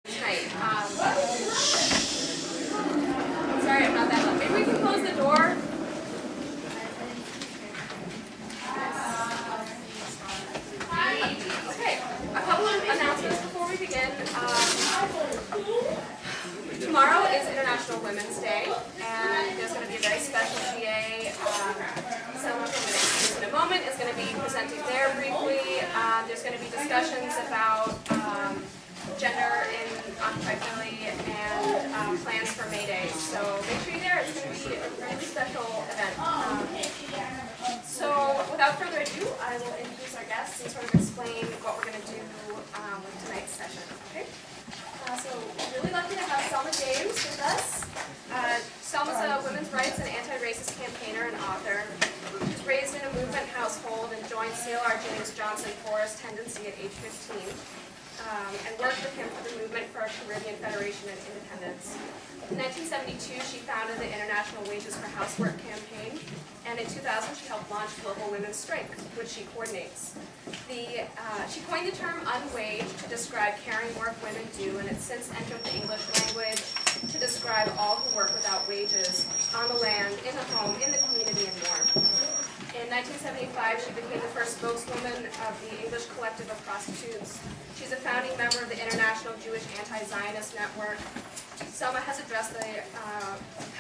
Tonight. Sorry, I'm not that loud. Maybe we can close the door. Okay, a couple of announcements before we begin. Tomorrow is International Women's Day, and there's going to be a very special TA. Someone from the next in a moment is going to be presenting there briefly. There's going to be discussions about gender in Occupy Philly and plans for May Day. So make sure you're there. It's going to be a really special event. So without further ado, I will introduce our guests and sort of explain what we're going to do with tonight's session. Okay? So we're really lucky to have Selma James with us. Selma's a women's rights and anti-racist campaigner and author. She was raised in a movement household and joined CLR James Johnson Forrest tendency at age 15. And worked with him for the movement for a Caribbean Federation and independence. In 1972, she founded the International Wages for Housework campaign, and in 2000, she helped launch Global Women's Strike, which she coordinates. She coined the term unwaged to describe caring work women do, and it's since entered the English language to describe all who work without wages, on the land, in the home, in the community, and more. In 1975, she became the first spokeswoman of the English Collective of Prostitutes. She's a founding member of the International Jewish Anti-Zionist Network. Selma has addressed the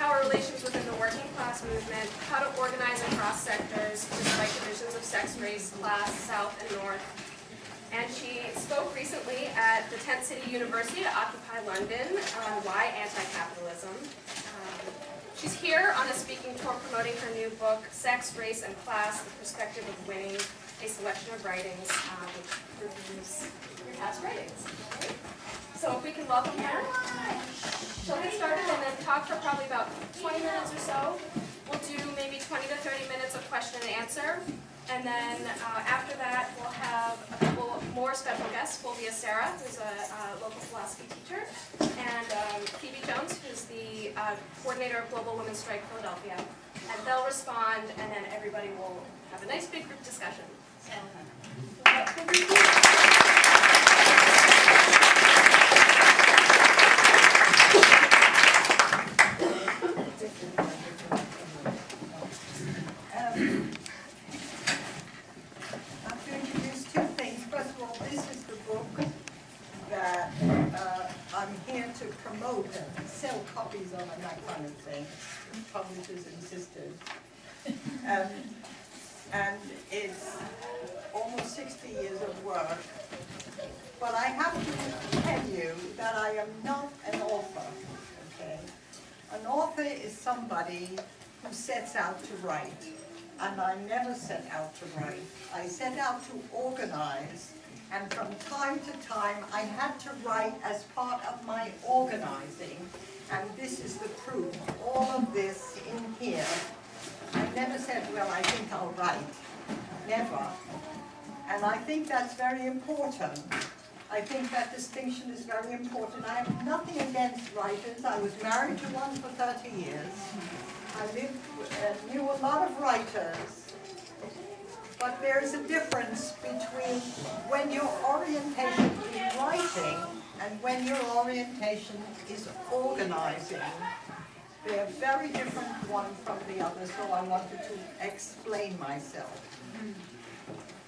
power relations within the working class movement, how to organize across sectors despite divisions of sex, race, class, south, and north. And she spoke recently at the Tent City University to Occupy London on why anti-capitalism. She's here on a speaking tour promoting her new book, Sex, Race, and Class, The Perspective of Winning, a selection of writings which reviews your past writings. Okay? So if we can welcome her, she'll get started and then talk for probably about 20 minutes or so. We'll do maybe 20 to 30 minutes of question and answer. And then after that, we'll have a couple more special guests, Fulvia Sarah, who's a local philosophy teacher, and Phoebe Jones, who's the coordinator of Global Women's Strike Philadelphia. And they'll respond, and then everybody will have a nice big group discussion. So, to promote and sell copies of and that kind of thing. Publishers insisted. And it's almost 60 years of work. But I have to tell you that I am not an author, okay? An author is somebody who sets out to write. And I never set out to write. I set out to organize. And from time to time, I had to write as part of my organizing. And this is the proof. All of this in here, I never said, well, I think I'll write. Never. And I think that's very important. I think that distinction is very important. I have nothing against writers. I was married to one for 30 years. I knew a lot of writers. But there is a difference between when your orientation is writing and when your orientation is organizing. They are very different one from the other, so I wanted to explain myself.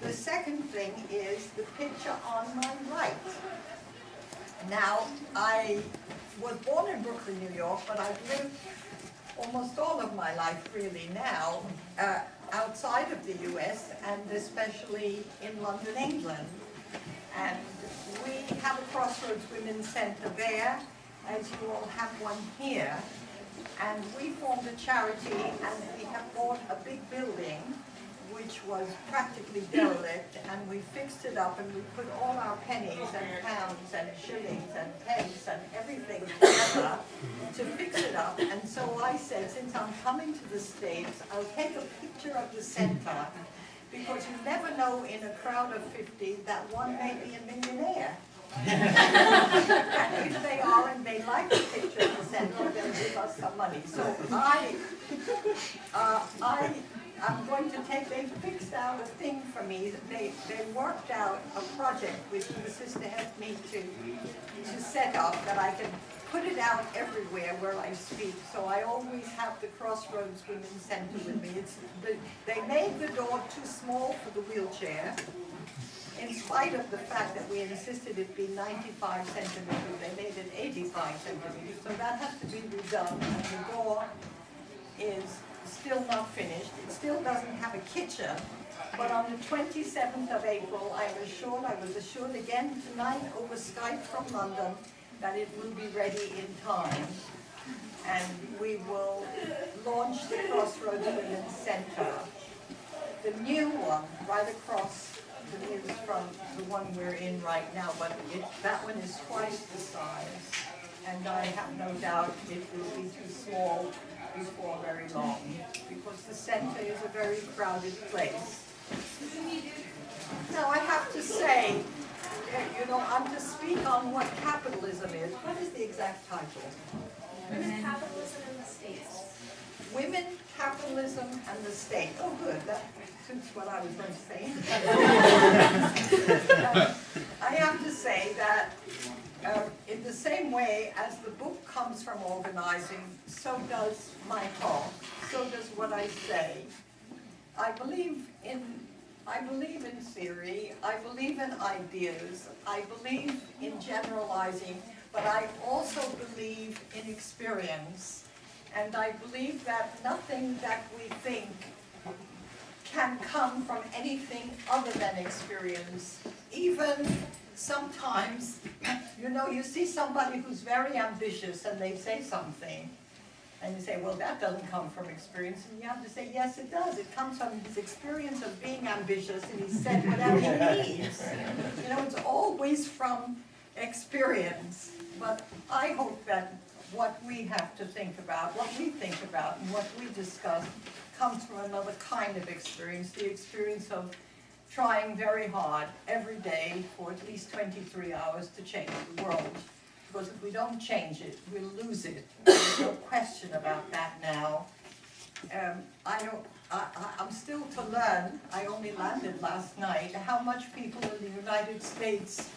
The second thing is the picture on my right. Now, I was born in Brooklyn, New York, but I've lived almost all of my life really now outside of the US, and especially in London, England. And we have a Crossroads Women's Center there, as you all have one here. And we formed a charity, and we have bought a big building, which was practically derelict, and we fixed it up, and we put all our pennies and pounds and shillings and pence and everything together to fix it up. And so I said, since I'm coming to the States, I'll take a picture of the center, because you never know in a crowd of 50 that one may be a millionaire. And if they are and they like the picture of the center, they'll give us some money. So I I'm going to take, they fixed out a thing for me. They worked out a project which the sister helped me to set up, that I can put it out everywhere where I speak. So I always have the Crossroads Women's Center with me. They made the door too small for the wheelchair, in spite of the fact that we insisted it be 95 centimeters. They made it 85 centimeters. So that has to be redone, and the door is still not finished. It still doesn't have a kitchen, but on the 27th of April, I was assured again tonight over Skype from London that it will be ready in time. And we will launch the Crossroads Women's Center. The new one, right across the news from the one we're in right now, but that one is twice the size. And I have no doubt it will be too small before very long, because the center is a very crowded place. Now I have to say, I'm to speak on what capitalism is. What is the exact title? Women, capitalism, and the states. Women, capitalism, and the state. Oh, good. That suits what I was going to say. I have to say that in the same way as the book comes from organizing, so does my talk, so does what I say. I believe in theory, I believe in ideas, I believe in generalizing, but I also believe in experience. And I believe that nothing that we think can come from anything other than experience. Even sometimes, you see somebody who's very ambitious and they say something, and you say, well, that doesn't come from experience. And you have to say, yes, it does. It comes from his experience of being ambitious, and he said whatever he needs. It's always from experience. But I hope that what we have to think about, what we think about, and what we discuss comes from another kind of experience, the experience of trying very hard every day for at least 23 hours to change the world. Because if we don't change it, we'll lose it. There's no question about that now. I'm still to learn, I only landed last night, how much people in the United States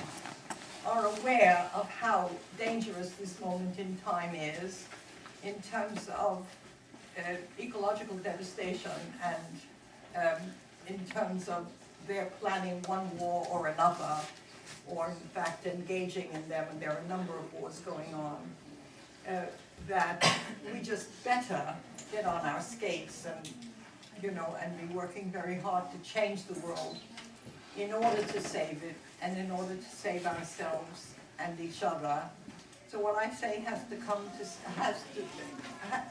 are aware of how dangerous this moment in time is in terms of ecological devastation and in terms of their planning one war or another, or in fact engaging in them, and there are a number of wars going on, that we just better get on our skates and and be working very hard to change the world in order to save it and in order to save ourselves and each other. So what I say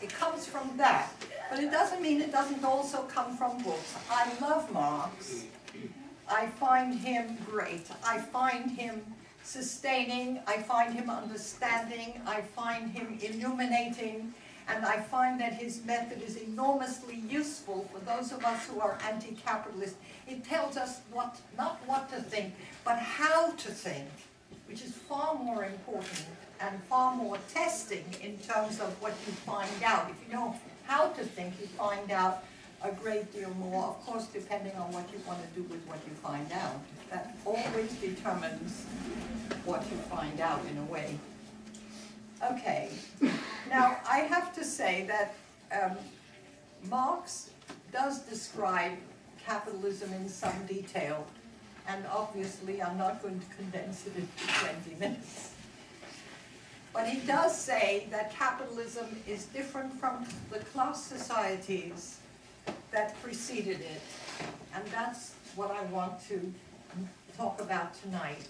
it comes from that, but it doesn't mean it doesn't also come from books. I love Marx. I find him great. I find him sustaining. I find him understanding. I find him illuminating. And I find that his method is enormously useful for those of us who are anti-capitalist. It tells us not what to think, but how to think, which is far more important and far more testing in terms of what you find out. If you know how to think, you find out a great deal more, of course, depending on what you want to do with what you find out. That always determines what you find out in a way. Okay, now I have to say that Marx does describe capitalism in some detail, and obviously I'm not going to condense it into 20 minutes. But he does say that capitalism is different from the class societies that preceded it, and that's what I want to talk about tonight.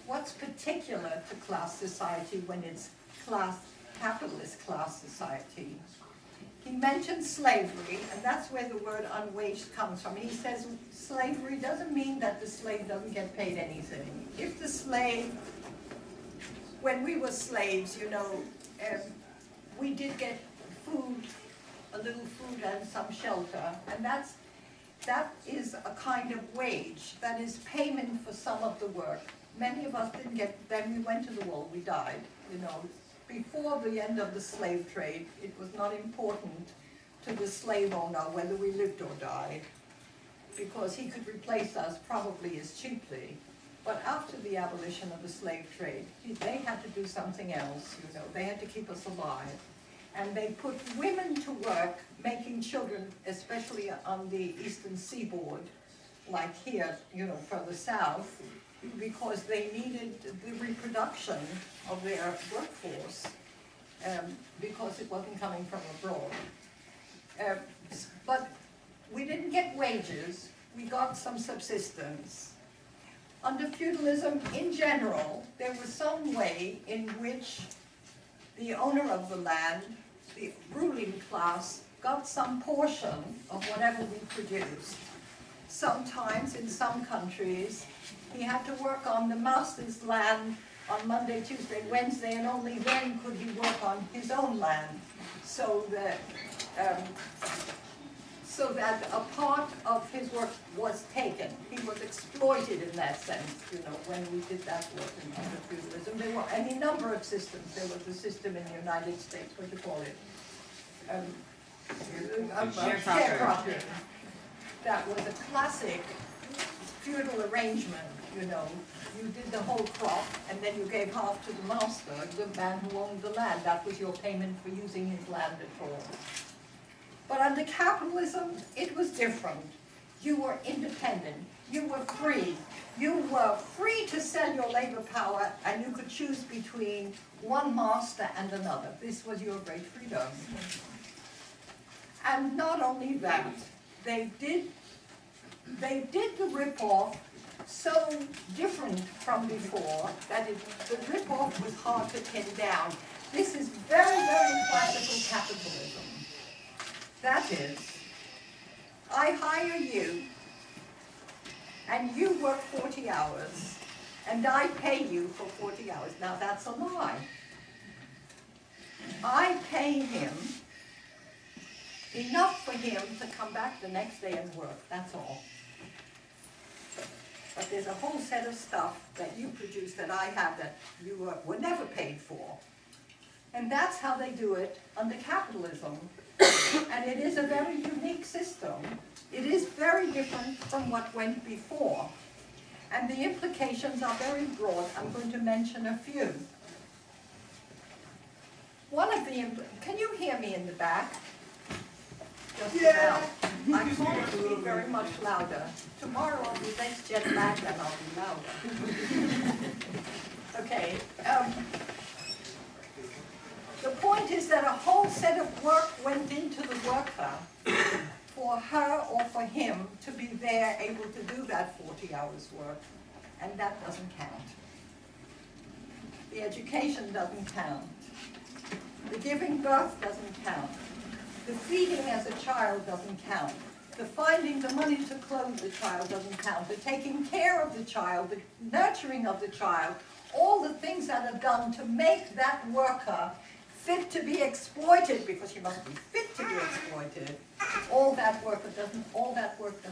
What's particular to class society when it's capitalist class society? He mentions slavery, and that's where the word unwaged comes from. He says slavery doesn't mean that the slave doesn't get paid anything. If the slave, when we were slaves, we did get food, a little food and some shelter, and that is a kind of wage. That is payment for some of the work. Many of us didn't get, then we went to the wall, we died, Before the end of the slave trade, it was not important to the slave owner whether we lived or died, because he could replace us probably as cheaply. But after the abolition of the slave trade, they had to do something else, you know. They had to keep us alive. And they put women to work making children, especially on the eastern seaboard, like here, you know, further south, because they needed the reproduction of their workforce, because it wasn't coming from abroad. But we didn't get wages, we got some subsistence. Under feudalism in general, there was some way in which the owner of the land, the ruling class, got some portion of whatever we produced. Sometimes, in some countries, he had to work on the master's land on Monday, Tuesday, Wednesday, and only then could he work on his own land. So that a part of his work was taken. He was exploited in that sense, you know, when we did that work under feudalism. There were any number of systems. There was a system in the United States, what do you call it? Sharecropping. That was a classic feudal arrangement, you know. You did the whole crop, and then you gave half to the master, the man who owned the land. That was your payment for using his land at all. But under capitalism, it was different. You were independent. You were free. You were free to sell your labor power, and you could choose between one master and another. This was your great freedom. And not only that, they did the rip-off so different from before that the rip-off was hard to pin down. This is very, very classical capitalism. That is, I hire you, and you work 40 hours, and I pay you for 40 hours. Now that's a lie. I pay him enough for him to come back the next day and work, that's all. But there's a whole set of stuff that you produce that I have that you were never paid for. And that's how they do it under capitalism. And it is a very unique system. It is very different from what went before. And the implications are very broad. I'm going to mention a few. One of the, can you hear me in the back? Just about. I can't speak very much louder. Tomorrow I'll be less jet lagged and I'll be louder. Okay. The point is that a whole set of work went into the worker for her or for him to be there able to do that 40 hours work, and that doesn't count. The education doesn't count. The giving birth doesn't count. The feeding as a child doesn't count. The finding the money to clothe the child doesn't count. The taking care of the child, the nurturing of the child, all the things that are done to make that worker fit to be exploited, because she must be fit to be exploited. All that work does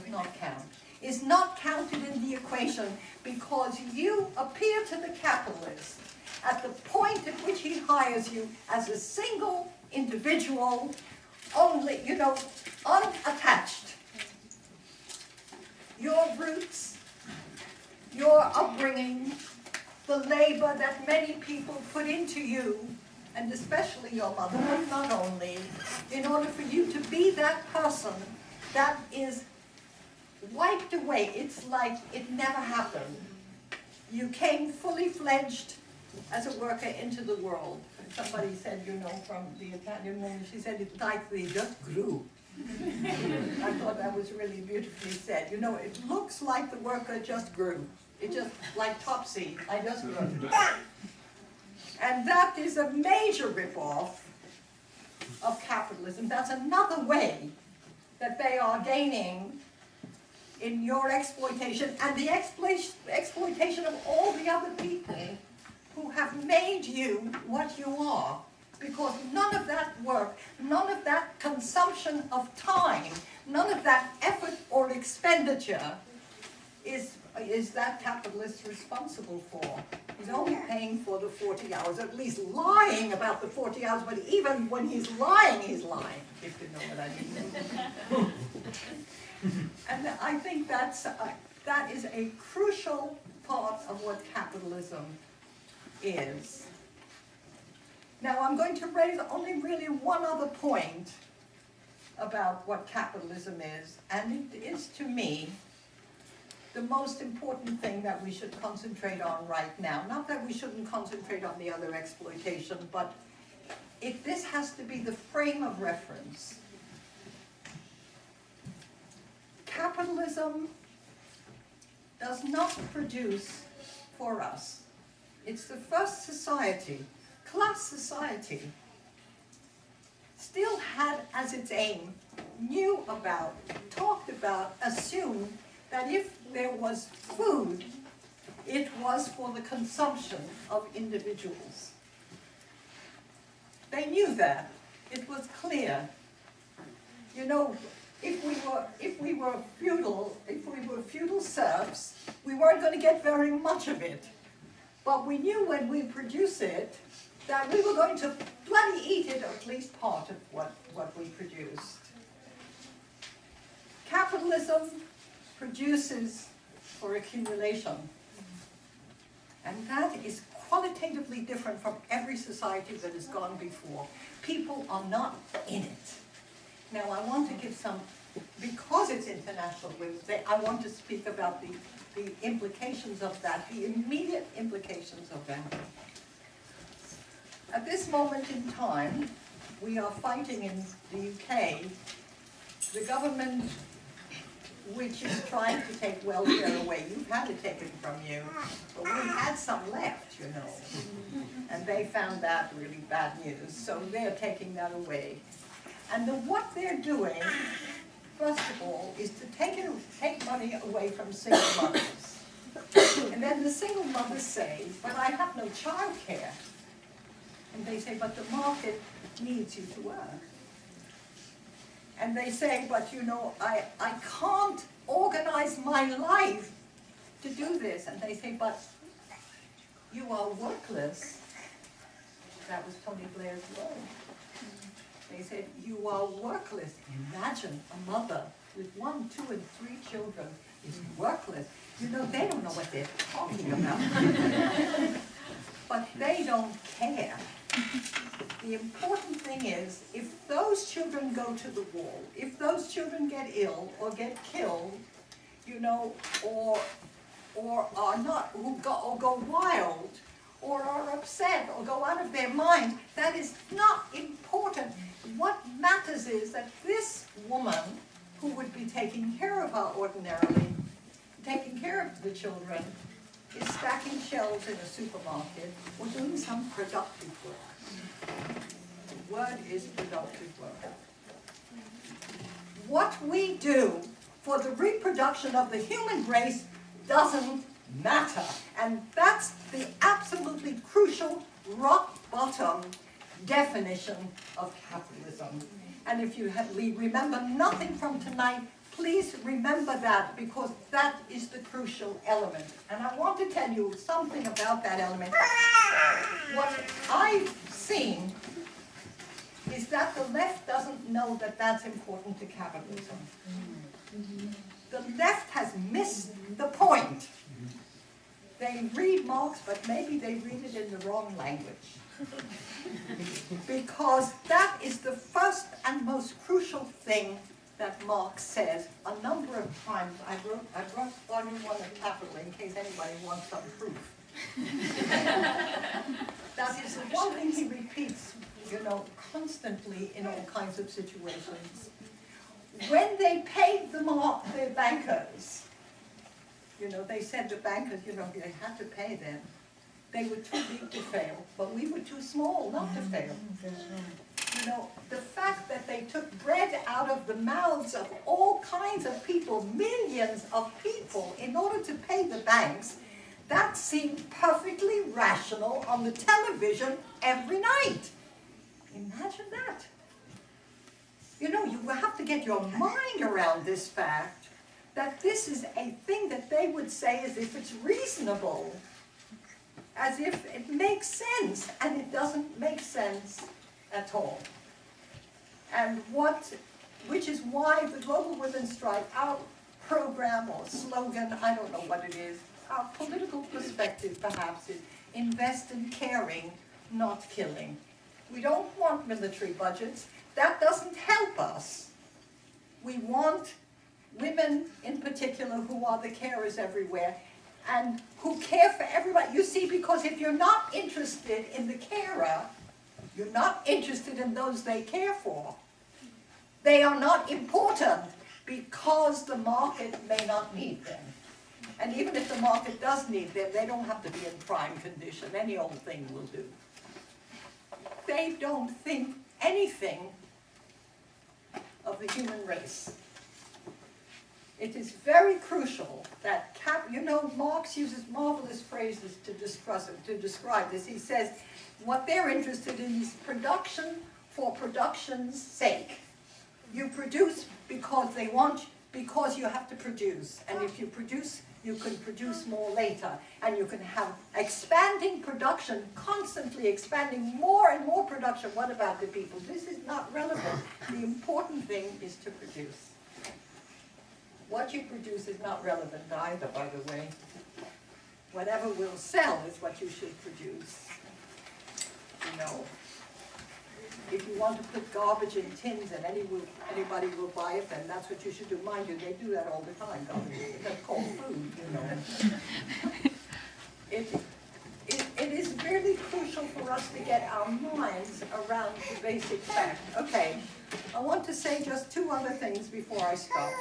not count. Is not counted in the equation because you appear to the capitalist at the point at which he hires you as a single individual, only, you know, unattached. Your roots, your upbringing, the labor that many people put into you, and especially your mother, but not only, in order for you to be that person that is wiped away. It's like it never happened. You came fully fledged as a worker into the world. And somebody said, you know, from the Italian woman, she said it's like they just grew. I thought that was really beautifully said. You know, it looks like the worker just grew. It just, like Topsy, I just grew. And that is a major ripoff of capitalism. That's another way that they are gaining in your exploitation and the exploitation of all the other people who have made you what you are. Because none of that work, none of that consumption of time, none of that effort or expenditure is is that capitalist responsible for? He's only paying for the 40 hours, at least lying about the 40 hours, but even when he's lying, if you know what I mean. And I think that is a crucial part of what capitalism is. Now, I'm going to raise only really one other point about what capitalism is, and it is, to me, the most important thing that we should concentrate on right now. Not that we shouldn't concentrate on the other exploitation, but this has to be the frame of reference. Capitalism does not produce for us. It's the first society, class society, still had as its aim, knew about, talked about, assumed that if there was food, it was for the consumption of individuals. They knew that. It was clear. You know, if we were feudal serfs, we weren't going to get very much of it. But we knew when we produce it that we were going to bloody eat it, or at least part of what we produced. Capitalism produces for accumulation. And that is qualitatively different from every society that has gone before. People are not in it. Now I want to give some, because it's international, I want to speak about the implications of that, the immediate implications of that. At this moment in time, we are fighting in the UK, the government which is trying to take welfare away. You've had it taken from you, but we had some left, you know. And they found that really bad news, so they're taking that away. And what they're doing, first of all, is to take money away from single mothers. And then the single mothers say, but I have no child care. And they say, but the market needs you to work. And they say, but you know, I can't organize my life to do this. And they say, but you are workless. That was Tony Blair's word. They said, you are workless. Imagine a mother with 1, 2, and 3 children is workless. You know, they don't know what they're talking about. But they don't care. The important thing is, if those children go to the wall, if those children get ill or get killed, you know, or are not, or go wild, or are upset, or go out of their mind, that is not important. What matters is that this woman, who would be taking care of her ordinarily, taking care of the children, is stacking shelves in a supermarket or doing some productive work. The word is productive work. What we do for the reproduction of the human race doesn't matter. And that's the absolutely crucial rock bottom definition of capitalism. And if you remember nothing from tonight, please remember that, because that is the crucial element. And I want to tell you something about that element. What I've seen is that the left doesn't know that that's important to capitalism. The left has missed the point. They read Marx, but maybe they read it in the wrong language. Because that is the first and most crucial thing that Marx says a number of times. I brought volume 1 of Capital in case anybody wants some proof. That is the one thing he repeats, you know, constantly in all kinds of situations. When they paid the bankers, you know, they said the bankers, you know, they had to pay them. They were too big to fail, but we were too small not to fail. You know, the fact that they took bread out of the mouths of all kinds of people, millions of people, in order to pay the banks, that seemed perfectly rational on the television every night. Imagine that. You know, you have to get your mind around this fact that this is a thing that they would say as if it's reasonable, as if it makes sense, and it doesn't make sense at all. And which is why the Global Women's Strike, our program or slogan, I don't know what it is, our political perspective perhaps is invest in caring, not killing. We don't want military budgets. That doesn't help us. We want women in particular who are the carers everywhere and who care for everybody. You see, because if you're not interested in the carer, you're not interested in those they care for. They are not important because the market may not need them. And even if the market does need them, they don't have to be in prime condition. Any old thing will do. They don't think anything of the human race. It is very crucial that, Marx uses marvelous phrases to describe this. He says, what they're interested in is production for production's sake. You produce because because you have to produce. And if you produce, you can produce more later. And you can have expanding production, constantly expanding more and more production. What about the people? This is not relevant. The important thing is to produce. What you produce is not relevant either, by the way. Whatever will sell is what you should produce. If you want to put garbage in tins and anybody will buy it, then that's what you should do. Mind you, they do that all the time, that's called food, It is really crucial for us to get our minds around the basic fact. Okay, I want to say just two other things before I stop.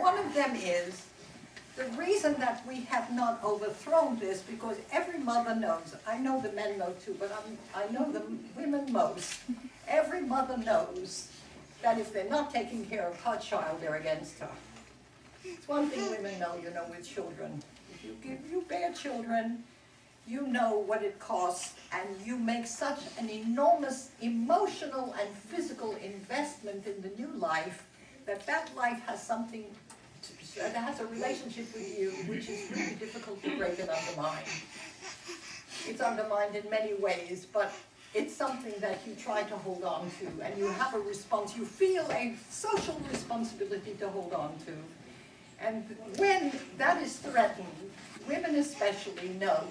One of them is the reason that we have not overthrown this, because every mother knows, I know the men know too, but I know the women most. Every mother knows that if they're not taking care of her child, they're against her. It's one thing women know, with children. If you bear children, you know what it costs, and you make such an enormous emotional and physical investment in the new life, that life has something that has a relationship with you which is really difficult to break and undermine. It's undermined in many ways, but it's something that you try to hold on to, and you have a response, you feel a social responsibility to hold on to. And when that is threatened, women especially know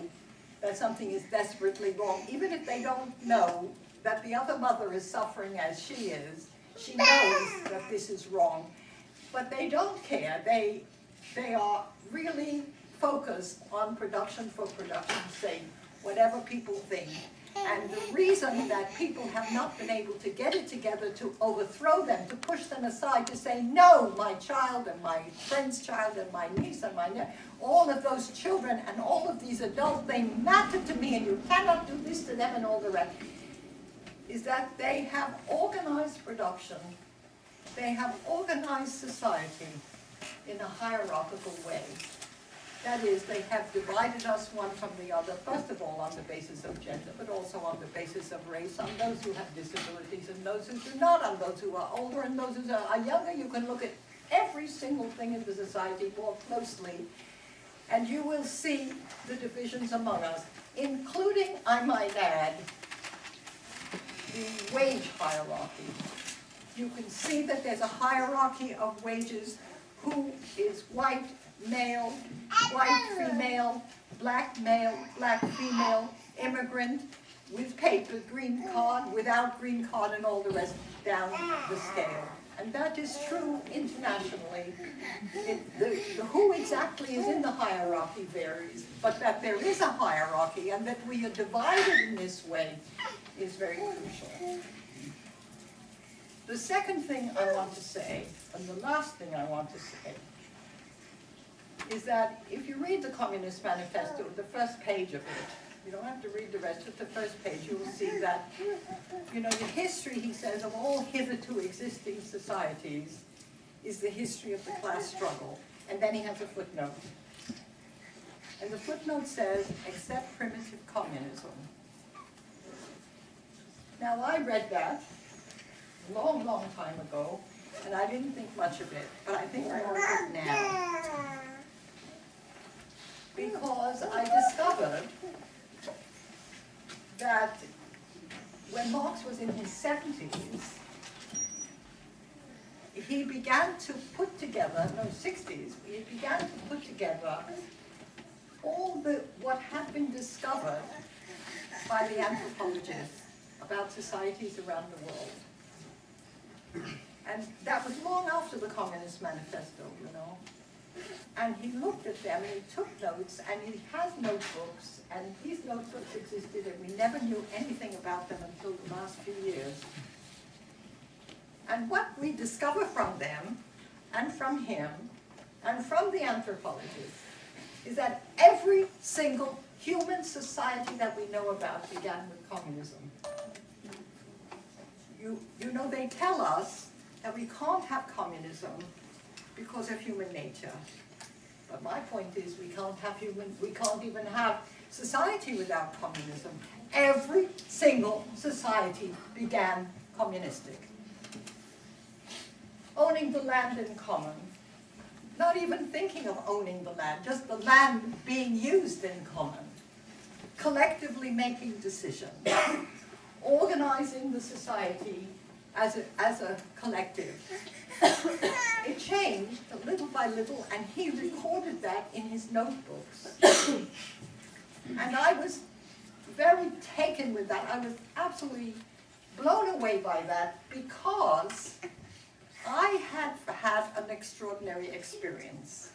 that something is desperately wrong, even if they don't know that the other mother is suffering as she is. She knows that this is wrong. But they don't care. They are really focused on production for production's sake, whatever people think. And the reason that people have not been able to get it together to overthrow them, to push them aside, to say, no, my child and my friend's child and my niece and my nephew, all of those children and all of these adults, they matter to me and you cannot do this to them and all the rest, is that they have organized production. They have organized society in a hierarchical way. That is, they have divided us one from the other, first of all on the basis of gender, but also on the basis of race, on those who have disabilities and those who do not, on those who are older and those who are younger. You can look at every single thing in the society more closely, and you will see the divisions among us, including, I might add, the wage hierarchy. You can see that there's a hierarchy of wages. Who is white, male, white female, black female, immigrant, with paper, green card, without green card, and all the rest down the scale. And that is true internationally. The who exactly is in the hierarchy varies, but that there is a hierarchy and that we are divided in this way is very crucial. The second thing I want to say, and the last thing I want to say, is that if you read the Communist Manifesto, the first page of it, you don't have to read the rest, just the first page, you will see that, the history, he says, of all hitherto existing societies is the history of the class struggle. And then he has a footnote. And the footnote says, except primitive communism. Now, I read that a long, long time ago, And I didn't think much of it, but I think more of it now. Because I discovered that when Marx was in his 70s, he began to put together, no, 60s, he began to put together all what had been discovered by the anthropologists about societies around the world. And that was long after the Communist Manifesto, you know. And he looked at them and he took notes, and he has notebooks, and these notebooks existed and we never knew anything about them until the last few years. And what we discover from them, and from him, and from the anthropologists, is that every single human society that we know about began with communism. You know, they tell us that we can't have communism because of human nature. But my point is we can't even have society without communism. Every single society began communistic. Owning the land in common. Not even thinking of owning the land, just the land being used in common. Collectively making decisions. Organizing the society as a collective. It changed little by little, and he recorded that in his notebooks. And I was very taken with that. I was absolutely blown away by that, because I had had an extraordinary experience.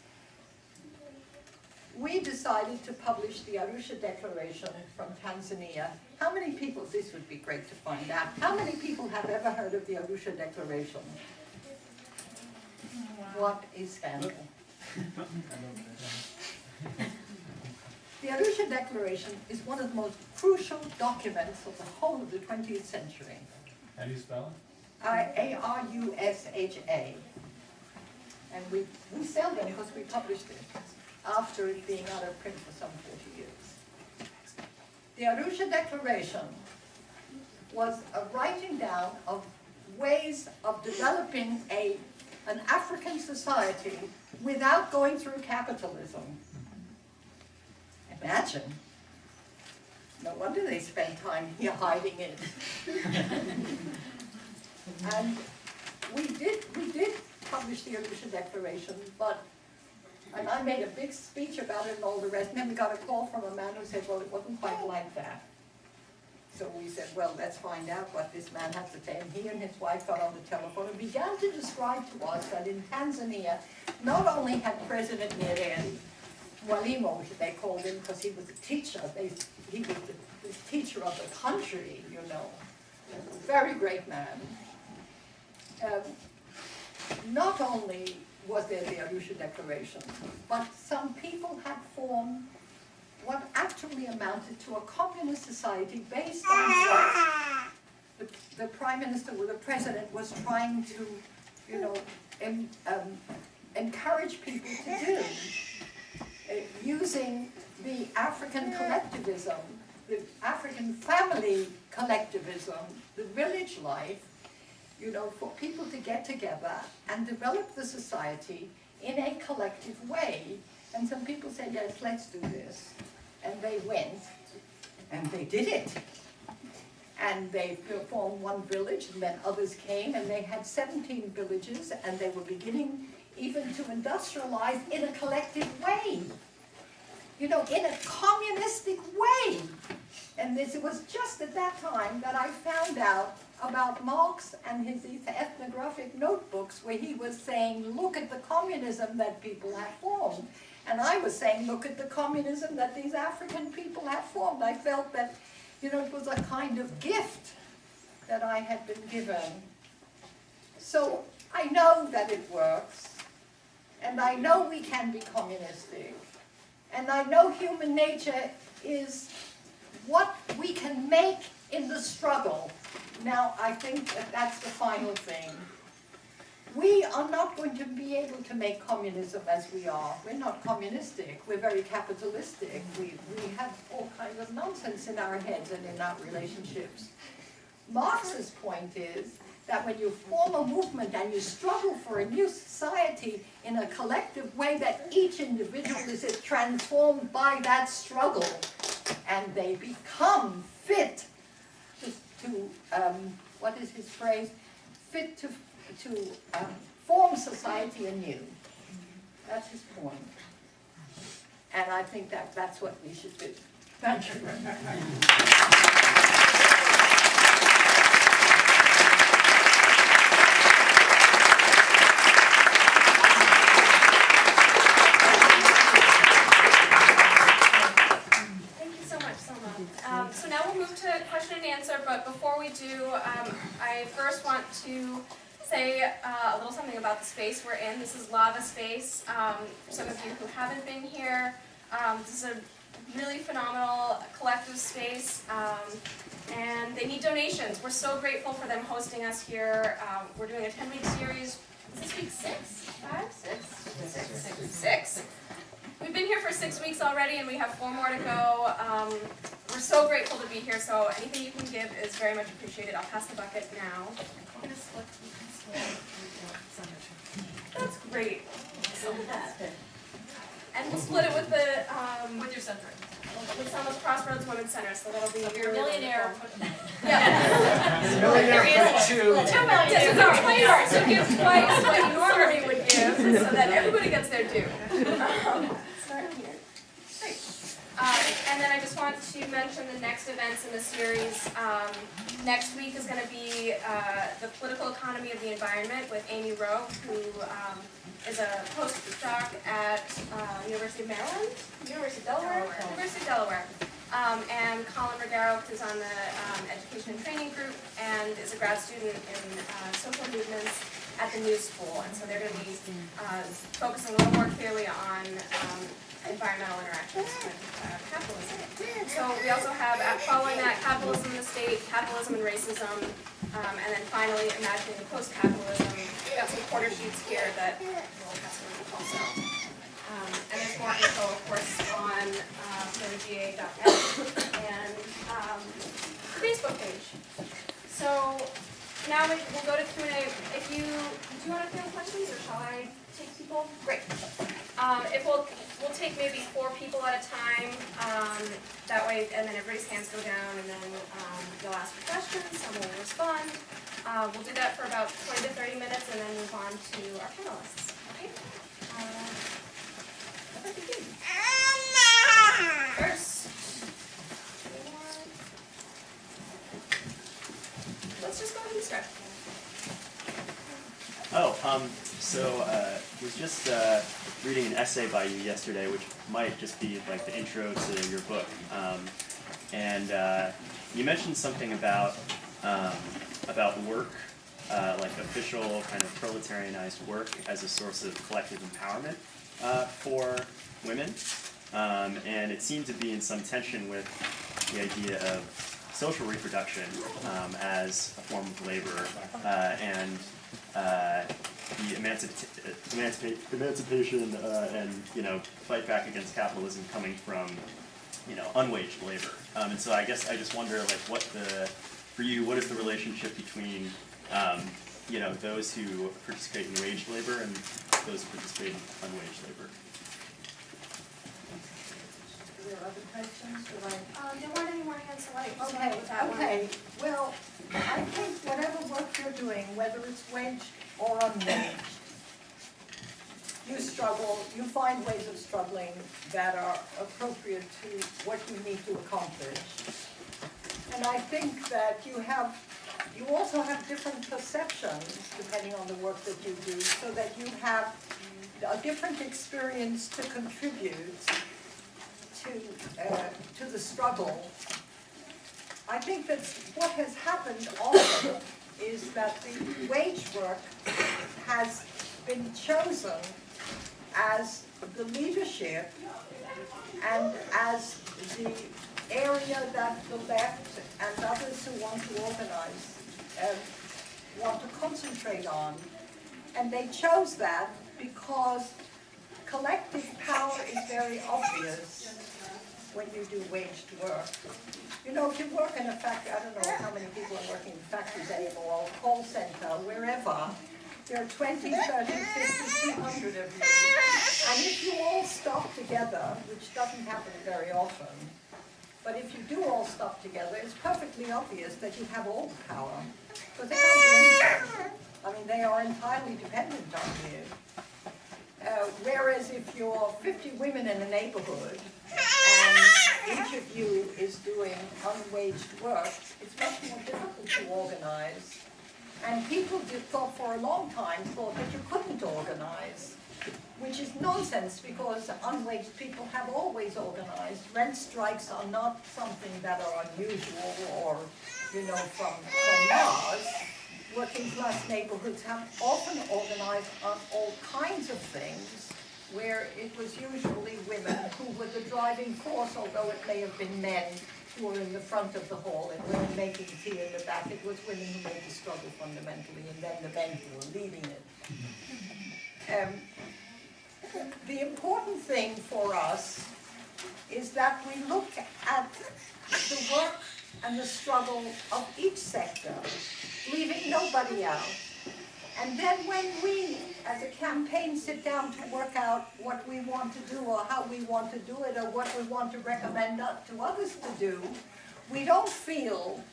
We decided to publish the Arusha Declaration from Tanzania. How many people, this would be great to find out, how many people have ever heard of the Arusha Declaration? What is scandal? The Arusha Declaration is one of the most crucial documents of the whole of the 20th century. How do you spell it? Arusha. And we sell them because we published it after it being out of print for some 40 years. The Arusha Declaration was a writing down of ways of developing an African society without going through capitalism. Imagine. No wonder they spent time here hiding it. And we did publish the Arusha Declaration, and I made a big speech about it and all the rest, and then we got a call from a man who said, well, it wasn't quite like that. So we said, well, let's find out what this man has to say. And he and his wife got on the telephone and began to describe to us that in Tanzania, not only had President Nyerere, Mwalimu, they called him because he was a teacher, he was the teacher of the country, you know, a very great man. Not only was there the Arusha Declaration, but some people had formed what actually amounted to a communist society based on what the Prime Minister or the President was trying to, you know, encourage people to do, using the African collectivism, the African family collectivism, the village life, you know, for people to get together and develop the society in a collective way. And some people said, yes, let's do this. And they went, and they did it. And they formed one village, and then others came, and they had 17 villages, and they were beginning even to industrialize in a collective way. You know, in a communistic way. And it was just at that time that I found out about Marx and his ethnographic notebooks, where he was saying, look at the communism that people have formed. And I was saying, look at the communism that these African people have formed. I felt that, you know, it was a kind of gift that I had been given. So I know that it works, and I know we can be communistic, and I know human nature is what we can make in the struggle. Now, I think that that's the final thing. We are not going to be able to make communism as we are. We're not communistic. We're very capitalistic. We have all kinds of nonsense in our heads and in our relationships. Marx's point is that when you form a movement and you struggle for a new society in a collective way, that each individual is transformed by that struggle, and they become fit to what is his phrase? Fit to form society anew. That's his point. And I think that's what we should do. Thank you. So now we'll move to question and answer, but before we do, I first want to say a little something about the space we're in. This is Lava Space. For some of you who haven't been here, this is a really phenomenal collective space, and they need donations. We're so grateful for them hosting us here. We're doing a 10-week series. Is this week 6? 5? 6? 6. We've been here for 6 weeks already, and we have 4 more to go. We're so grateful to be here, so anything you can give is very much appreciated. I'll pass the bucket now. I'm gonna split. That's great. And we'll split it with the With your center. with some of Crossroads Women's Center, so that'll be. So if you're a millionaire, Yeah. Millionaire for 2. 2 million. Yes, it's our plan to give twice what you normally would give, so that everybody gets their due. Start here. Great. And then I just want to mention the next events in the series. Next week is going to be the political economy of the environment with Amy Rowe, who is a postdoc at University of Maryland, University of Delaware. University of Delaware. And Colin Regaro, who's on the Education and Training Group and is a grad student in social movements at the New School. And so they're going to be focusing a little more clearly on environmental interactions with capitalism. So we also have, following that, capitalism in the state, capitalism and racism, and then finally imagining the post-capitalism. We've got some quarter sheets here that we'll have to read also. And there's more info, of course, on ga.net and the Facebook page. So now we'll go to Q&A. Do you want to field questions, or shall I take people? Great. If we'll take maybe 4 people at a time. That way, and then everybody's hands go down, and then you'll ask your questions. Someone will respond. We'll do that for about 20 to 30 minutes, and then move on to our panelists. Okay. First, let's just go ahead and start. Was just reading an essay by you yesterday, which might just be like the intro to your book, and you mentioned something about work, like official kind of proletarianized work as a source of collective empowerment for women, and it seemed to be in some tension with the idea of social reproduction as a form of labor, and the emancipation and fight back against capitalism coming from unwaged labor. And so I guess I just wonder, like, for you, what is the relationship between those who participate in waged labor and those who participate in unwaged labor? Are there other questions? There weren't any more hands, so I just went with that one. Okay. Well, I think whatever work you're doing, whether it's waged or unwaged, you find ways of struggling that are appropriate to what you need to accomplish. And I think that you also have different perceptions depending on the work that you do, so that you have a different experience to contribute to the struggle. I think that what has happened often is that the wage work has been chosen as the leadership and as the area that the left and others who want to organize want to concentrate on. And they chose that because collective power is very obvious when you do waged work. You know, if you work in a factory, I don't know how many people are working in factories anymore, or call center, wherever, there are 20, 30, 50, 200 of you. And if you all stop together, which doesn't happen very often, but if you do all stop together, it's perfectly obvious that you have all the power. Because they don't do anything. I mean, they are entirely dependent on you. Whereas if you're 50 women in a neighborhood, and each of you is doing unwaged work, it's much more difficult to organize. And people thought for a long time that you couldn't organize, which is nonsense because unwaged people have always organized. Rent strikes are not something that are unusual or, you know, from Mars. Working class neighborhoods have often organized on all kinds of things where it was usually women who were the driving force, although it may have been men who were in the front of the hall and women making tea in the back. It was women who made the struggle fundamentally, and then the men who were leading it. The important thing for us is that we look at the work and the struggle of each sector, leaving nobody out. And then when we, as a campaign, sit down to work out what we want to do or how we want to do it or what we want to recommend to others to do, we don't feel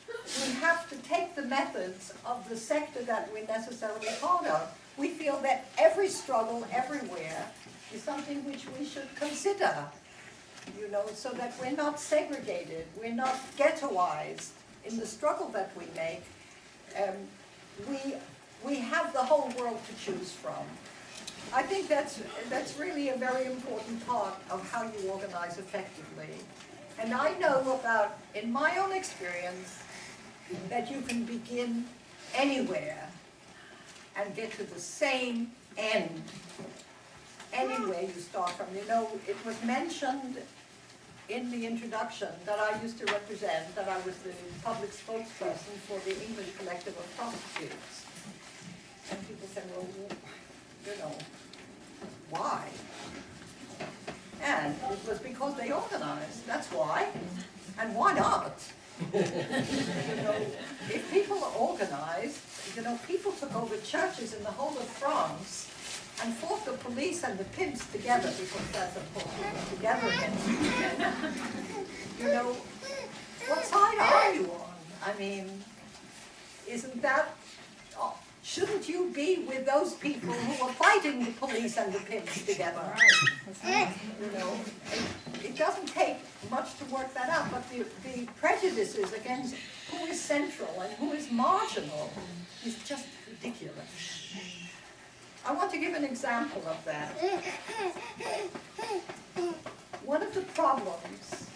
we have to take the methods of the sector that we're necessarily part of. We feel that every struggle everywhere is something which we should consider, you know, so that we're not segregated, we're not ghettoized in the struggle that we make. We have the whole world to choose from. I think that's really a very important part of how you organize effectively. And I know about, in my own experience, that you can begin anywhere and get to the same end anywhere you start from. You know, it was mentioned in the introduction that I used to represent, that I was the public spokesperson for the English Collective of Prostitutes. And people said, well, you know, why? And it was because they organized, that's why. And why not? You know, if people are organized, you know, people took over churches in the whole of France and fought the police and the pimps together, because that's, of course, together against each other. You know, what side are you on? I mean, isn't that, shouldn't you be with those people who are fighting the police and the pimps together? You know, it doesn't take much to work that out, but the prejudices against who is central and who is marginal is just ridiculous. I want to give an example of that. One of the problems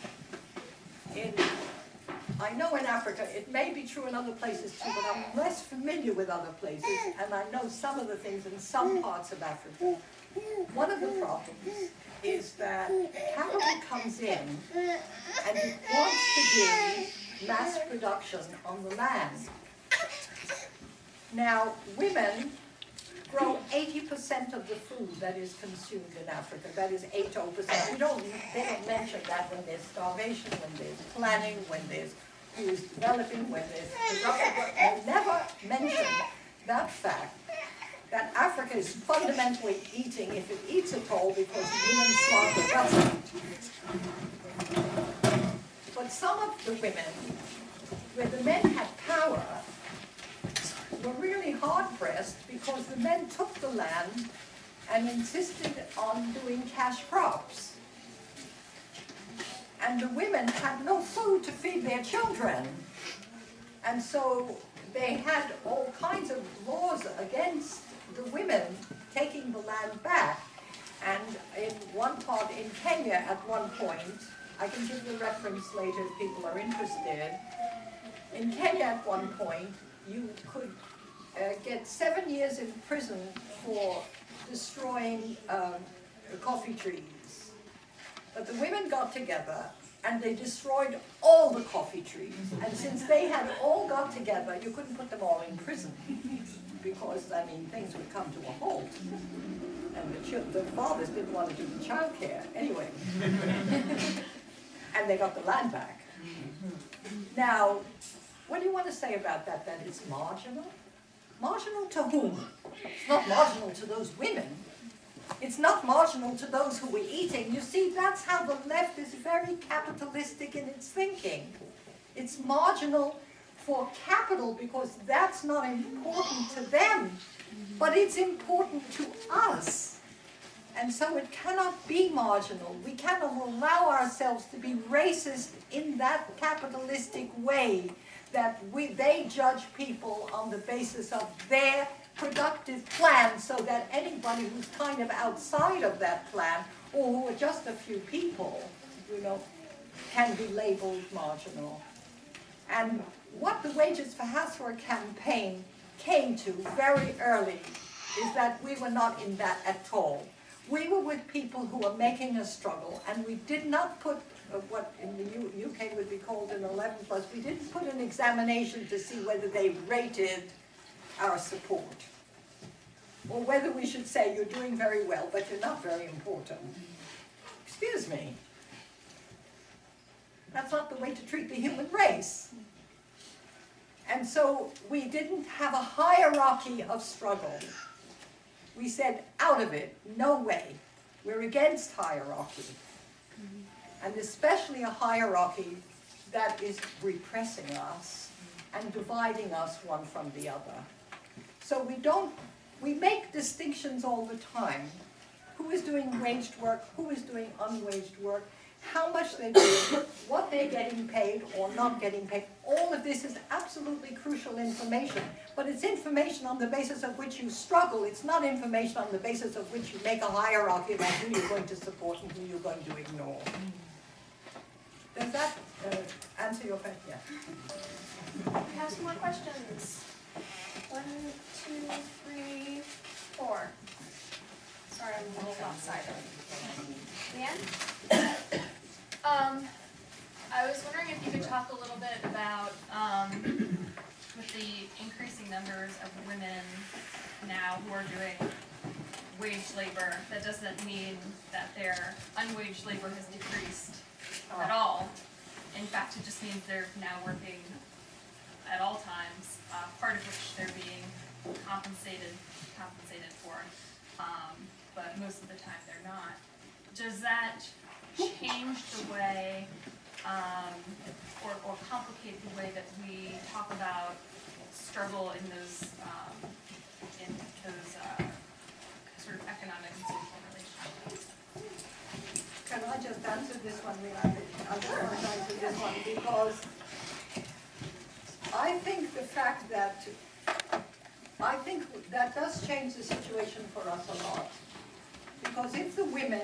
I know in Africa, it may be true in other places too, but I'm less familiar with other places, and I know some of the things in some parts of Africa. One of the problems is that capital comes in and it wants to do mass production on the land. Now, women grow 80% of the food that is consumed in Africa. That is 80%. They don't mention that when there's starvation, when there's planning, when there's who is developing, when there's corruption. They never mention that fact that Africa is fundamentally eating, if it eats at all, because women slaughter doesn't. But some of the women, where the men had power, were really hard-pressed because the men took the land and insisted on doing cash crops. And the women had no food to feed their children. And so they had all kinds of laws against the women taking the land back. And in one part in Kenya at one point, I can give the reference later if people are interested. In Kenya at one point, you could get 7 years in prison for destroying coffee trees. But the women got together and they destroyed all the coffee trees. And since they had all got together, you couldn't put them all in prison because, I mean, things would come to a halt. And the fathers didn't want to do the child care anyway. And they got the land back. Now, what do you want to say about that, that it's marginal? Marginal to whom? It's not marginal to those women. It's not marginal to those who were eating. You see, that's how the left is very capitalistic in its thinking. It's marginal for capital because that's not important to them, but it's important to us. And so it cannot be marginal. We cannot allow ourselves to be racist in that capitalistic way that they judge people on the basis of their productive plan, so that anybody who's kind of outside of that plan, or who are just a few people, you know, can be labeled marginal. And what the Wages for Housework campaign came to very early is that we were not in that at all. We were with people who were making a struggle, and we did not put what in the UK would be called an 11+. We didn't put an examination to see whether they rated our support, or whether we should say you're doing very well, but you're not very important. Excuse me. That's not the way to treat the human race. And so we didn't have a hierarchy of struggle. We said, out of it, no way. We're against hierarchy. And especially a hierarchy that is repressing us and dividing us one from the other. So we make distinctions all the time. Who is doing waged work, who is doing unwaged work, how much they're doing, what they're getting paid or not getting paid. All of this is absolutely crucial information, but it's information on the basis of which you struggle. It's not information on the basis of which you make a hierarchy about who you're going to support and who you're going to ignore. Does that answer your question? Yeah. We have some more questions. 1, 2, 3, 4. Sorry, I'm a little lopsided. Leanne? I was wondering if you could talk a little bit about, with the increasing numbers of women now who are doing wage labor, that doesn't mean that their unwaged labor has decreased at all. In fact, it just means they're now working at all times, part of which they're being compensated for, but most of the time they're not. Does that change the way, or complicate the way that we talk about struggle in those sort of economic and social relationships? Can I just answer this one? I just want to answer this one because I think that does change the situation for us a lot. Because if the women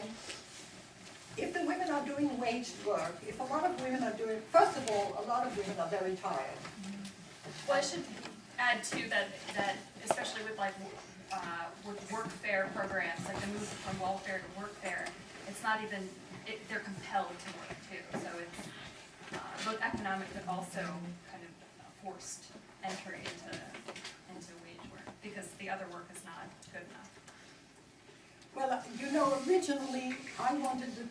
are doing waged work, if a lot of women are doing, first of all, a lot of women are very tired. Well, I should add too that especially with with workfare programs, like the move from welfare to workfare, it's not even, they're compelled to work too. So it's both economic but also kind of forced entry into wage work because the other work is not good enough. Well, you know, originally I wanted to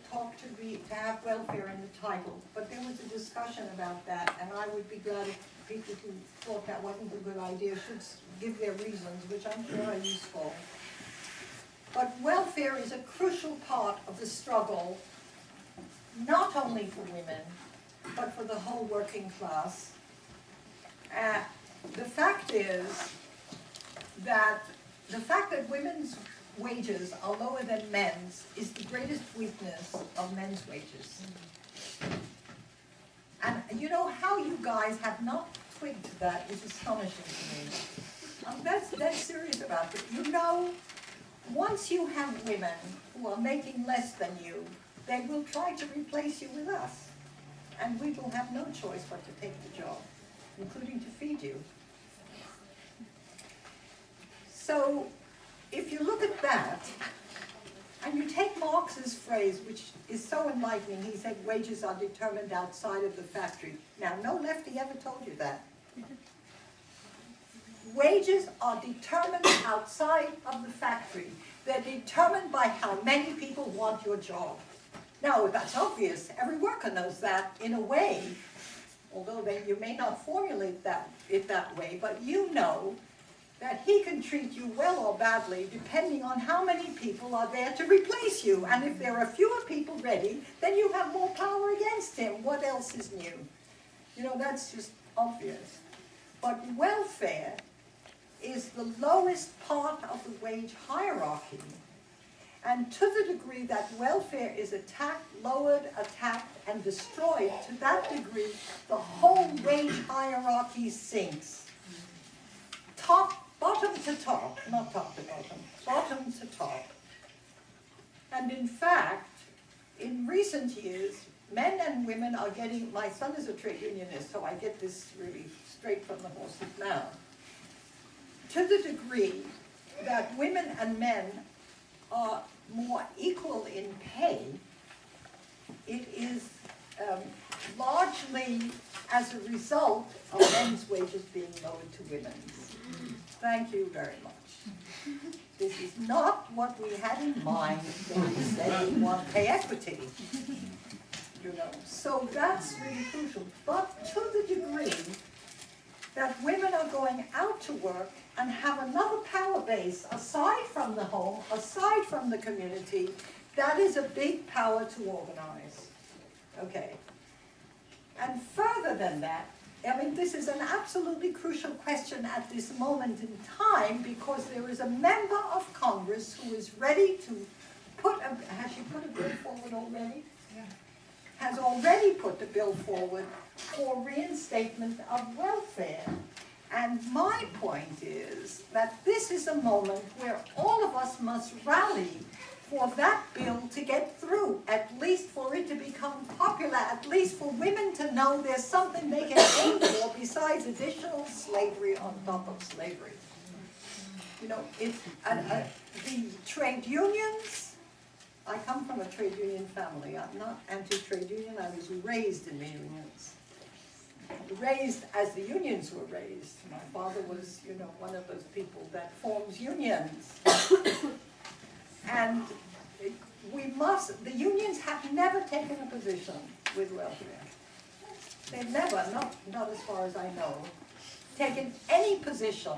have welfare in the title, but there was a discussion about that, and I would be glad if people who thought that wasn't a good idea should give their reasons, which I'm sure are useful. But welfare is a crucial part of the struggle, not only for women, but for the whole working class. The fact that women's wages are lower than men's is the greatest weakness of men's wages. And you know how you guys have not twigged that is astonishing to me. I'm dead serious about it. You know, once you have women who are making less than you, they will try to replace you with us. And we will have no choice but to take the job, including to feed you. So, if you look at that, and you take Marx's phrase, which is so enlightening, he said wages are determined outside of the factory. Now, no lefty ever told you that. Wages are determined outside of the factory. They're determined by how many people want your job. Now, that's obvious. Every worker knows that in a way, although you may not formulate it that way, but you know that he can treat you well or badly depending on how many people are there to replace you. And if there are fewer people ready, then you have more power against him. What else is new? You know, that's just obvious. But welfare is the lowest part of the wage hierarchy. And to the degree that welfare is attacked, lowered, attacked, and destroyed, to that degree, the whole wage hierarchy sinks. Bottom to top, not top to bottom to top. And in fact, in recent years, men and women are getting, my son is a trade unionist, so I get this really straight from the horse's mouth. To the degree that women and men are more equal in pay, it is largely as a result of men's wages being lowered to women's. Thank you very much. This is not what we had in mind when we said we want pay equity. You know, so that's really crucial. But to the degree that women are going out to work and have another power base aside from the home, aside from the community, that is a big power to organize. Okay. And further than that, I mean, this is an absolutely crucial question at this moment in time because there is a member of Congress who is ready to has she put a bill forward already? Yeah. Has already put the bill forward for reinstatement of welfare. And my point is that this is a moment where all of us must rally for that bill to get through, at least for it to become popular, at least for women to know there's something they can aim for besides additional slavery on top of slavery. You know, the trade unions, I come from a trade union family. I'm not anti-trade union, I was raised in the unions. Raised as the unions were raised. My father was, you know, one of those people that forms unions. And the unions have never taken a position with welfare. They've never, not as far as I know, taken any position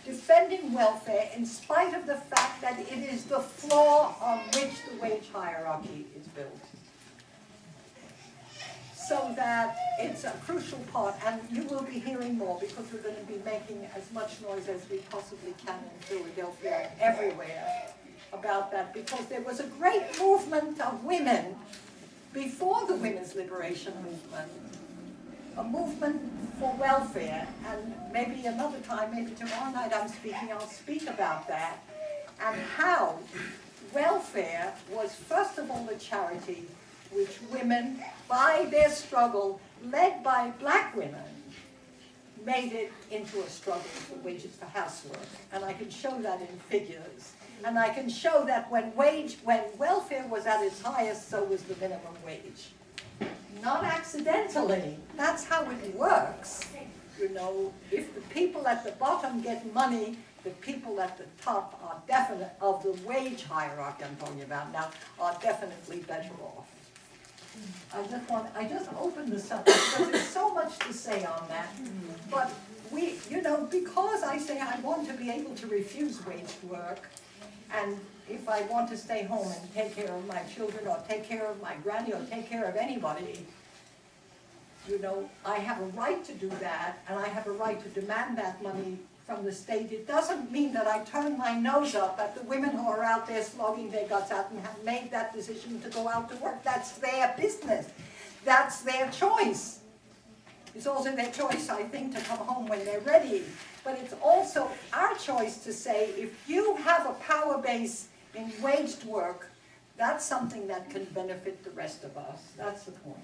defending welfare in spite of the fact that it is the floor on which the wage hierarchy is built. So that it's a crucial part, and you will be hearing more because we're going to be making as much noise as we possibly can in Philadelphia and everywhere about that, because there was a great movement of women before the women's liberation movement, a movement for welfare, and maybe another time, maybe tomorrow night I'll speak about that, and how welfare was first of all a charity which women, by their struggle, led by black women, made it into a struggle for wages for housework. And I can show that in figures. And I can show that when welfare was at its highest, so was the minimum wage. Not accidentally. That's how it works. You know, if the people at the bottom get money, the people at the top are definitely, of the wage hierarchy I'm talking about now, are definitely better off. I just opened this up because there's so much to say on that. But we, you know, because I say I want to be able to refuse wage work, and if I want to stay home and take care of my children or take care of my granny or take care of anybody, you know, I have a right to do that, and I have a right to demand that money from the state. It doesn't mean that I turn my nose up at the women who are out there slogging their guts out and have made that decision to go out to work. That's their business. That's their choice. It's also their choice, I think, to come home when they're ready. But it's also our choice to say, if you have a power base in waged work, that's something that can benefit the rest of us. That's the point.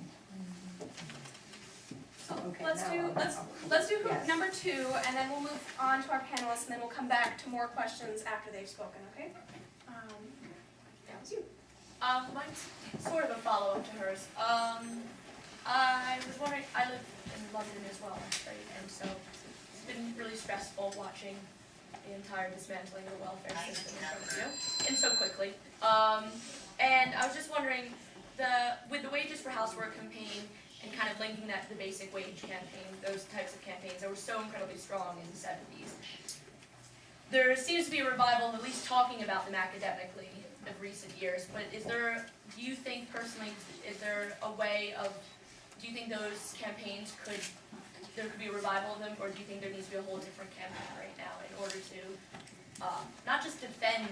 Okay, Let's do yes. number 2, and then we'll move on to our panelists, and then we'll come back to more questions after they've spoken, okay? That was you. Mine's sort of a follow-up to hers. I was wondering, I live in London as well, right? And so it's been really stressful watching the entire dismantling of the welfare system in front of you, and so quickly. And I was just wondering, with the Wages for Housework campaign and kind of linking that to the basic wage campaign, those types of campaigns that were so incredibly strong in the 70s. There seems to be a revival of at least talking about them academically of recent years, but do you think personally, is there a way of, do you think those campaigns there could be a revival of them, or do you think there needs to be a whole different campaign right now in order to not just defend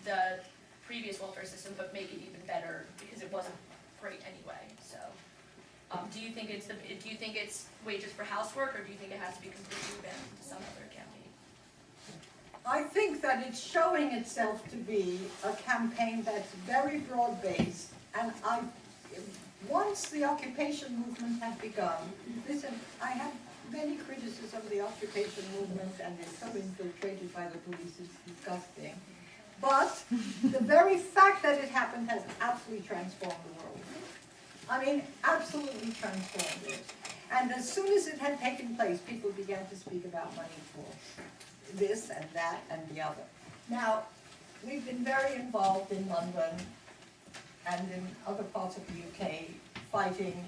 the previous welfare system, but make it even better, because it wasn't great anyway, so. Do you think it's Wages for Housework, or do you think it has to be completely banned to some other campaign? I think that it's showing itself to be a campaign that's very broad-based, and once the occupation movement had begun, listen, I have many criticisms of the occupation movement, and it's so infiltrated by the police, it's disgusting. But the very fact that it happened has absolutely transformed the world. I mean, absolutely transformed it. And as soon as it had taken place, people began to speak about money for this and that and the other. Now, we've been very involved in London and in other parts of the UK fighting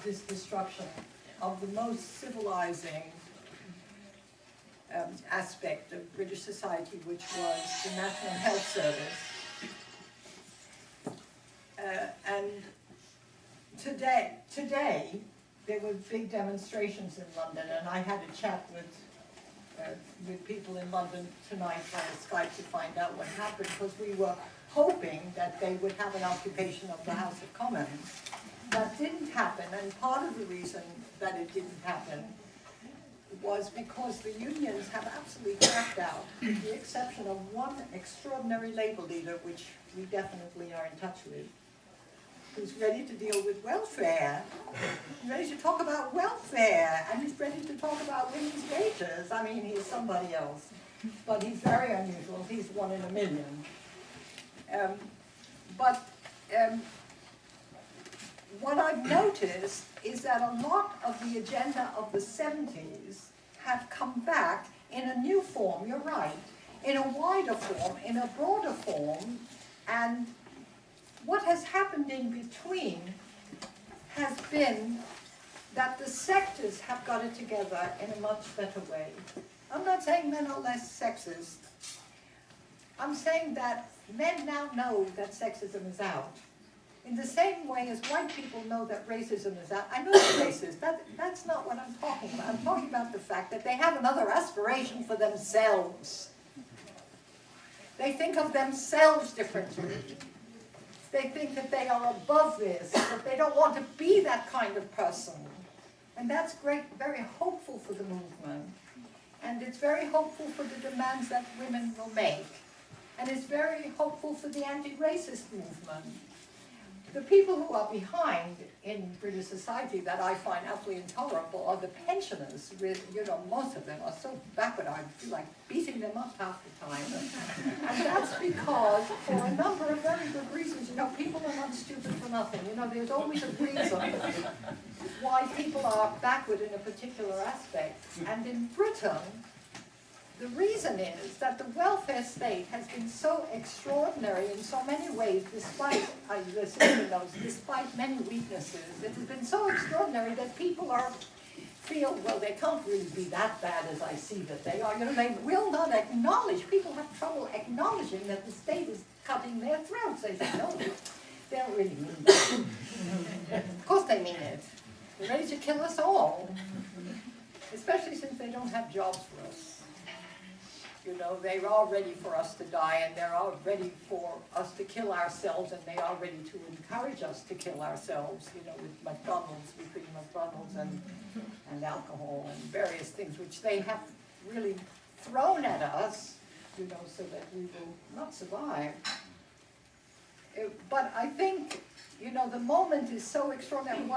this destruction of the most civilizing aspect of British society, which was the National Health Service. And today, there were big demonstrations in London, and I had a chat with people in London tonight via Skype to find out what happened, because we were hoping that they would have an occupation of the House of Commons. That didn't happen, and part of the reason that it didn't happen was because the unions have absolutely cracked out, with the exception of one extraordinary labor leader, which we definitely are in touch with, who's ready to deal with welfare, ready to talk about welfare, and he's ready to talk about women's wages. I mean, he's somebody else, but he's very unusual. He's one in a million. What I've noticed is that a lot of the agenda of the 70s have come back in a new form, you're right, in a wider form, in a broader form, and what has happened in between has been that the sectors have got it together in a much better way. I'm not saying men are less sexist. I'm saying that men now know that sexism is out. In the same way as white people know that racism is out. I know they're racist. That's not what I'm talking about. I'm talking about the fact that they have another aspiration for themselves. They think of themselves differently. They think that they are above this, that they don't want to be that kind of person. And that's great, very hopeful for the movement. And it's very hopeful for the demands that women will make. And it's very hopeful for the anti-racist movement. The people who are behind in British society that I find absolutely intolerable are the pensioners. Most of them are so backward, I feel like beating them up half the time. And that's because, for a number of very good reasons, people are not stupid for nothing. There's always a reason why people are backward in a particular aspect. And in Britain, the reason is that the welfare state has been so extraordinary in so many ways, despite many weaknesses. It has been so extraordinary that people feel, well, they can't really be that bad as I see that they are. They will not acknowledge, people have trouble acknowledging that the state is cutting their throats. They say, no, they don't really mean that. Of course they mean it. They're ready to kill us all, especially since they don't have jobs for us. They are ready for us to die, and they're all ready for us to kill ourselves, and they are ready to encourage us to kill ourselves, with McDonald's, between McDonald's and alcohol and various things which they have really thrown at us, so that we will not survive. But I think, the moment is so extraordinary.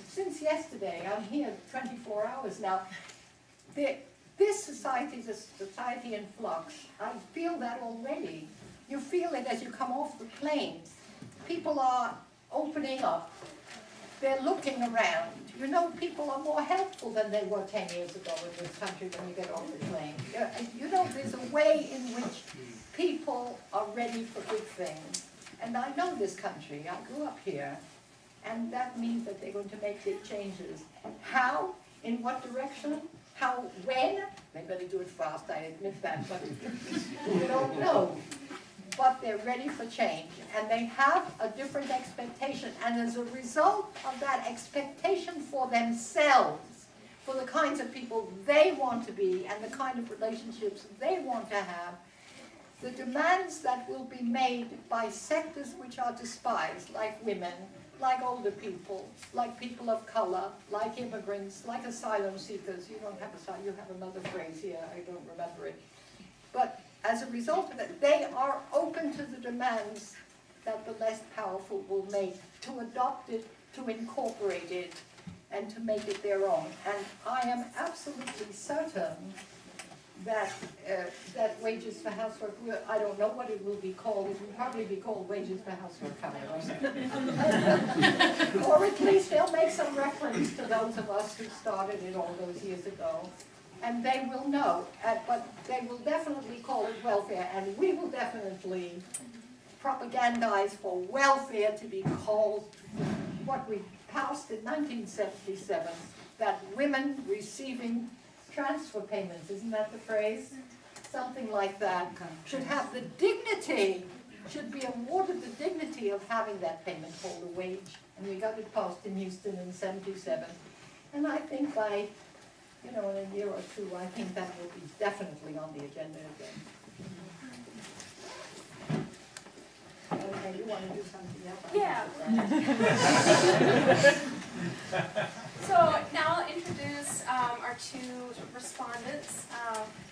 Since yesterday, I'm here 24 hours now, this society is a society in flux. I feel that already. You feel it as you come off the planes. People are opening up. They're looking around. People are more helpful than they were 10 years ago in this country when you get off the plane. There's a way in which people are ready for good things. And I know this country, I grew up here, and that means that they're going to make big changes. How? In what direction? How? When? They better do it fast, I admit that, but we don't know. But they're ready for change, and they have a different expectation, and as a result of that expectation for themselves, for the kinds of people they want to be, and the kind of relationships they want to have, the demands that will be made by sectors which are despised, like women, like older people, like people of color, like immigrants, like asylum seekers. You don't have asylum, you have another phrase here, I don't remember it. But as a result of it, they are open to the demands that the less powerful will make, to adopt it, to incorporate it, and to make it their own. And I am absolutely certain that that wages for housework, I don't know what it will be called, it will probably be called wages for housework, or at least they'll make some reference to those of us who started it all those years ago. And they will know, but they will definitely call it welfare, and we will definitely propagandize for welfare to be called what we passed in 1977, that women receiving transfer payments, isn't that the phrase? Something like that, should have the dignity, should be awarded the dignity of having that payment called a wage. And we got it passed in Houston in '77. And I think by, in a year or two, I think that will be definitely on the agenda again. Okay, you want to do something else? Yeah. So now I'll introduce our two respondents.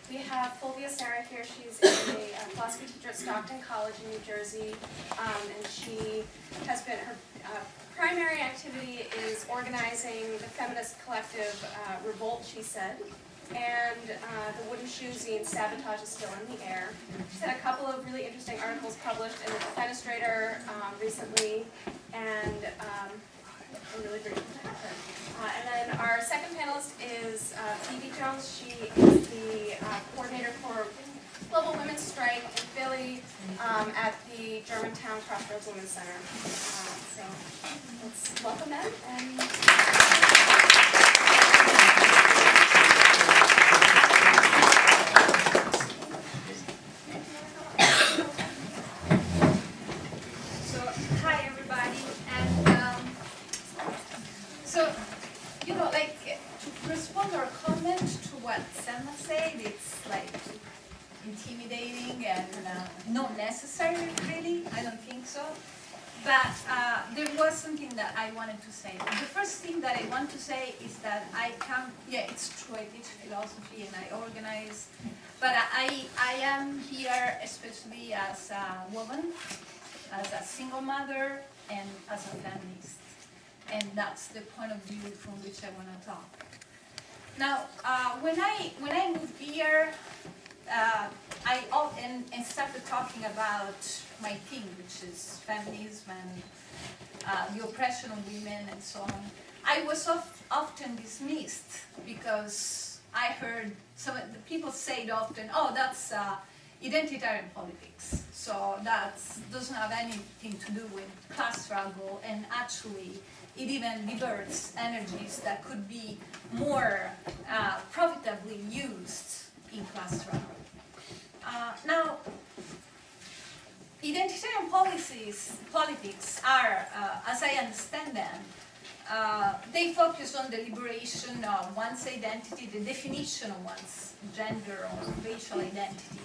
We have Fulvia Sarah here. She's a philosophy teacher at Stockton College in New Jersey, and she has been, her primary activity is organizing the feminist collective Revolt, she said, and the Wooden Shoe zine Sabotage is Still in the Air. She's had a couple of really interesting articles published in the Fenestrator recently, and I'm really grateful to have her. And then our second panelist is Phoebe Jones. She is the coordinator for Global Women's Strike in Philly at the Germantown Crossroads Women's Center. So let's welcome them. Hi everybody, and to respond or comment to what Selma said, it's like intimidating and not necessary really, I don't think so. But there was something that I wanted to say. The first thing that I want to say is that it's true, I teach philosophy and I organize, but I am here especially as a woman, as a single mother, and as a feminist. And that's the point of view from which I want to talk. Now, when I moved here, I often started talking about my thing, which is feminism and the oppression of women and so on. I was often dismissed because I heard some of the people say it often, oh, that's identitarian politics. So that doesn't have anything to do with class struggle, and actually it even diverts energies that could be more profitably used in class struggle. Now, identitarian politics are, as I understand them, they focus on the liberation of one's identity, the definition of one's gender or racial identity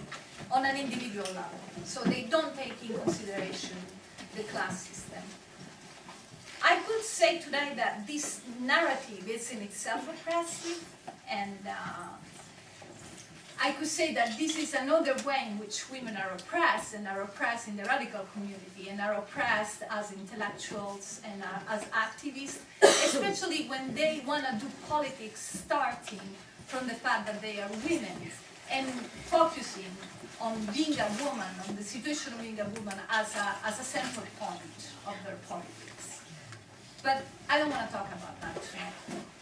on an individual level. So they don't take in consideration the class system. I could say today that this narrative is in itself oppressive, and I could say that this is another way in which women are oppressed, and are oppressed in the radical community, and are oppressed as intellectuals and as activists, especially when they want to do politics starting from the fact that they are women, and focusing on being a woman, on the situation of being a woman as a central point of their politics. But I don't want to talk about that tonight.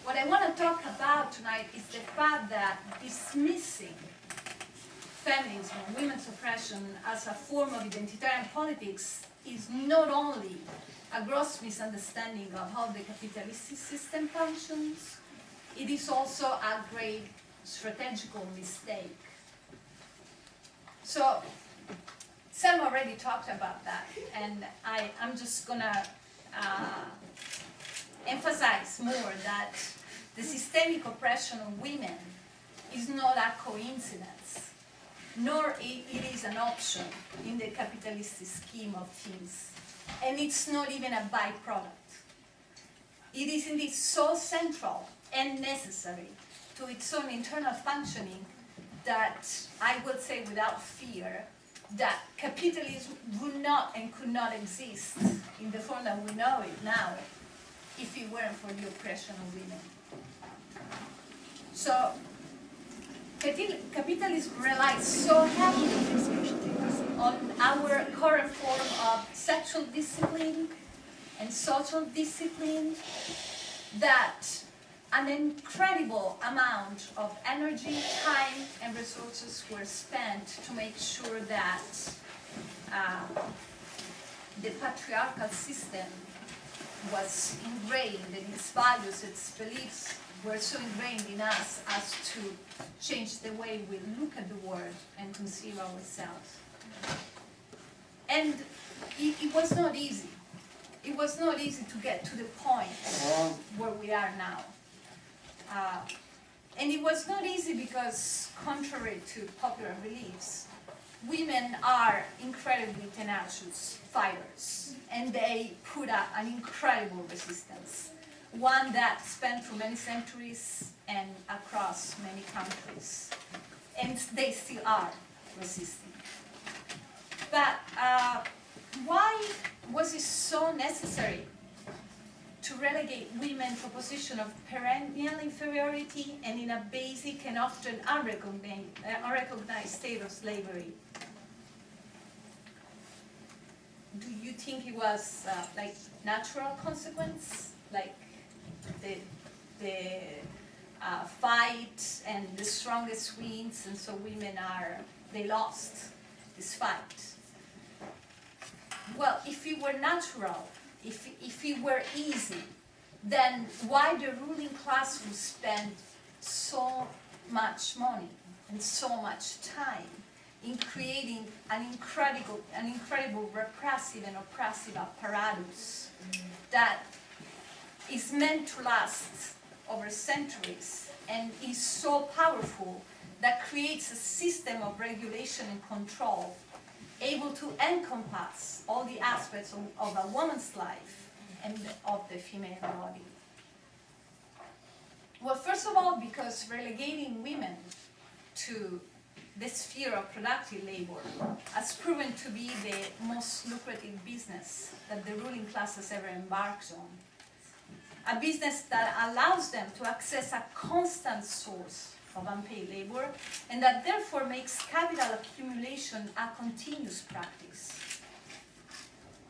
What I want to talk about tonight is the fact that dismissing feminism and women's oppression as a form of identitarian politics is not only a gross misunderstanding of how the capitalist system functions, it is also a great strategical mistake. So, Sam already talked about that, and I'm just gonna emphasize more that the systemic oppression of women is not a coincidence, nor it is an option in the capitalist scheme of things, and it's not even a byproduct. It is indeed so central and necessary to its own internal functioning that I would say without fear that capitalism would not and could not exist in the form that we know it now if it weren't for the oppression of women. So, capitalism relies so heavily on our current form of sexual discipline and social discipline that an incredible amount of energy, time, and resources were spent to make sure that the patriarchal system was ingrained, and its values, its beliefs were so ingrained in us as to change the way we look at the world and conceive ourselves. And it was not easy. It was not easy to get to the point where we are now. And it was not easy because, contrary to popular beliefs, women are incredibly tenacious fighters, and they put up an incredible resistance, one that spanned through many centuries and across many countries. And they still are resisting. But why was it so necessary to relegate women to a position of perennial inferiority and in a basic and often unrecognized state of slavery? Do you think it was like natural consequence, like the fight and the strongest wins, and so women they lost this fight? Well, if it were natural, if it were easy, then why the ruling class would spend so much money and so much time in creating an incredible repressive and oppressive apparatus that is meant to last over centuries and is so powerful that creates a system of regulation and control able to encompass all the aspects of a woman's life and of the female body? Well, first of all, because relegating women to the sphere of productive labor has proven to be the most lucrative business that the ruling class has ever embarked on. A business that allows them to access a constant source of unpaid labor, and that therefore makes capital accumulation a continuous practice.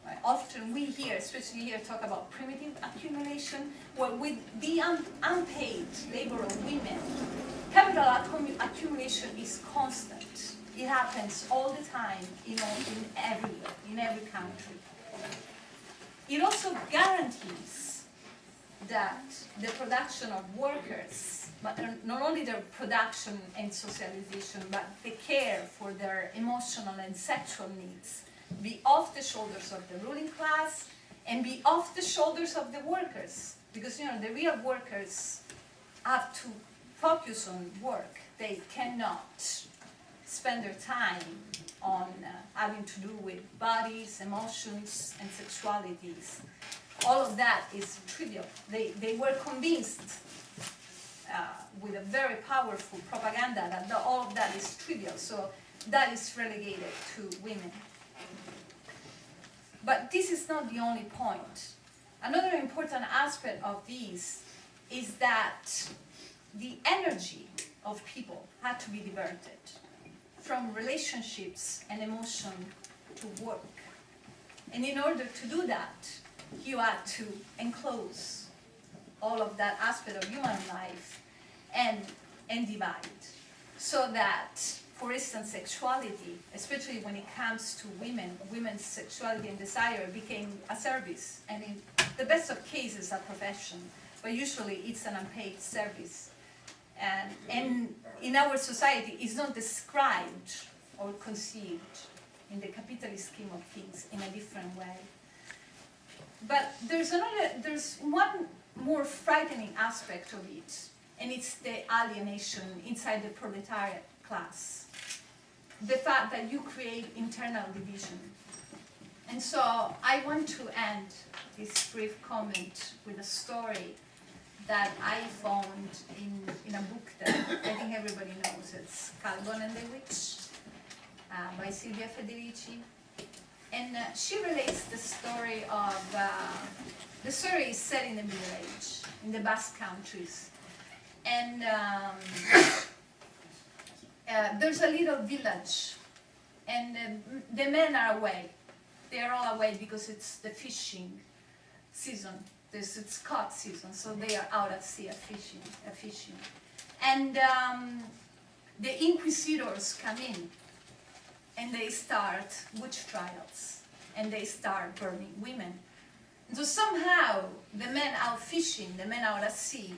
Right? Often we hear, especially here, talk about primitive accumulation, where with the unpaid labor of women, capital accumulation is constant. It happens all the time in every country. It also guarantees that the production of workers, but not only their production and socialization, but the care for their emotional and sexual needs, be off the shoulders of the ruling class and be off the shoulders of the workers. Because, the real workers have to focus on work. They cannot spend their time on having to do with bodies, emotions, and sexualities. All of that is trivial. They were convinced with a very powerful propaganda that all of that is trivial, so that is relegated to women. But this is not the only point. Another important aspect of this is that the energy of people had to be diverted from relationships and emotion to work. And in order to do that, you had to enclose all of that aspect of human life and divide, so that for instance, sexuality, especially when it comes to women, women's sexuality and desire became a service, and in the best of cases, a profession, but usually it's an unpaid service. And in our society, it's not described or conceived in the capitalist scheme of things in a different way. But there's one more frightening aspect of it, and it's the alienation inside the proletariat class. The fact that you create internal division. And so I want to end this brief comment with a story that I found in a book that I think everybody knows. It's Calgon and the Witch by Silvia Federici. And she relates the story of, the story is set in the Middle Age, in the Basque countries. And there's a little village, and the men are away. They are all away because it's the fishing season. It's cod season, so they are out at sea fishing. And the inquisitors come in, and they start witch trials, and they start burning women. And so somehow the men out fishing, the men out at sea,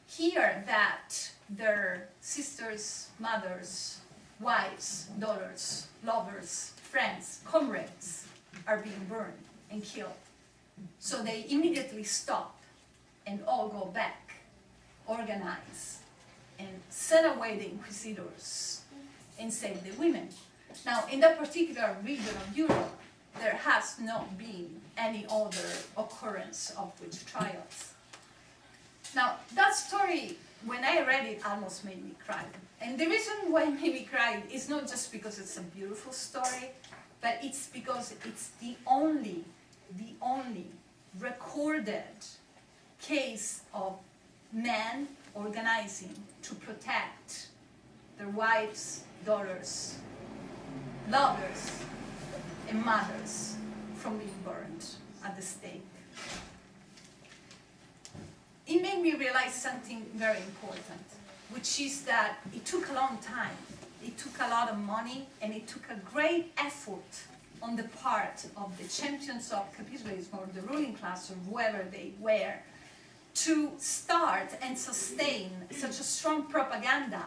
hear that their sisters, mothers, wives, daughters, lovers, friends, comrades are being burned and killed. So they immediately stop and all go back, organize, and send away the inquisitors and save the women. Now, in that particular region of Europe, there has not been any other occurrence of witch trials. Now, that story, when I read it, almost made me cry. And the reason why it made me cry is not just because it's a beautiful story, but it's because it's the only recorded case of men organizing to protect their wives, daughters, lovers, and mothers from being burned at the stake. It made me realize something very important, which is that it took a long time, it took a lot of money, and it took a great effort on the part of the champions of capitalism or the ruling class or whoever they were to start and sustain such a strong propaganda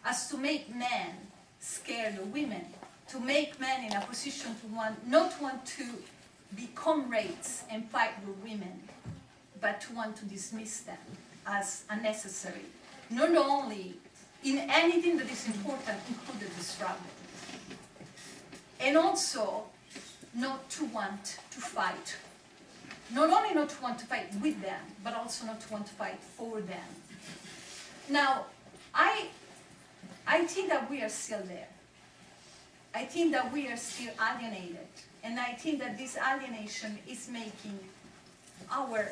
as to make men scared of women, to make men in a position to not want to be comrades and fight with women, but to want to dismiss them as unnecessary, not only in anything that is important, including the struggle, and also not to want to fight. Not only not to want to fight with them, but also not to want to fight for them. Now, I think that we are still there. I think that we are still alienated. And I think that this alienation is making our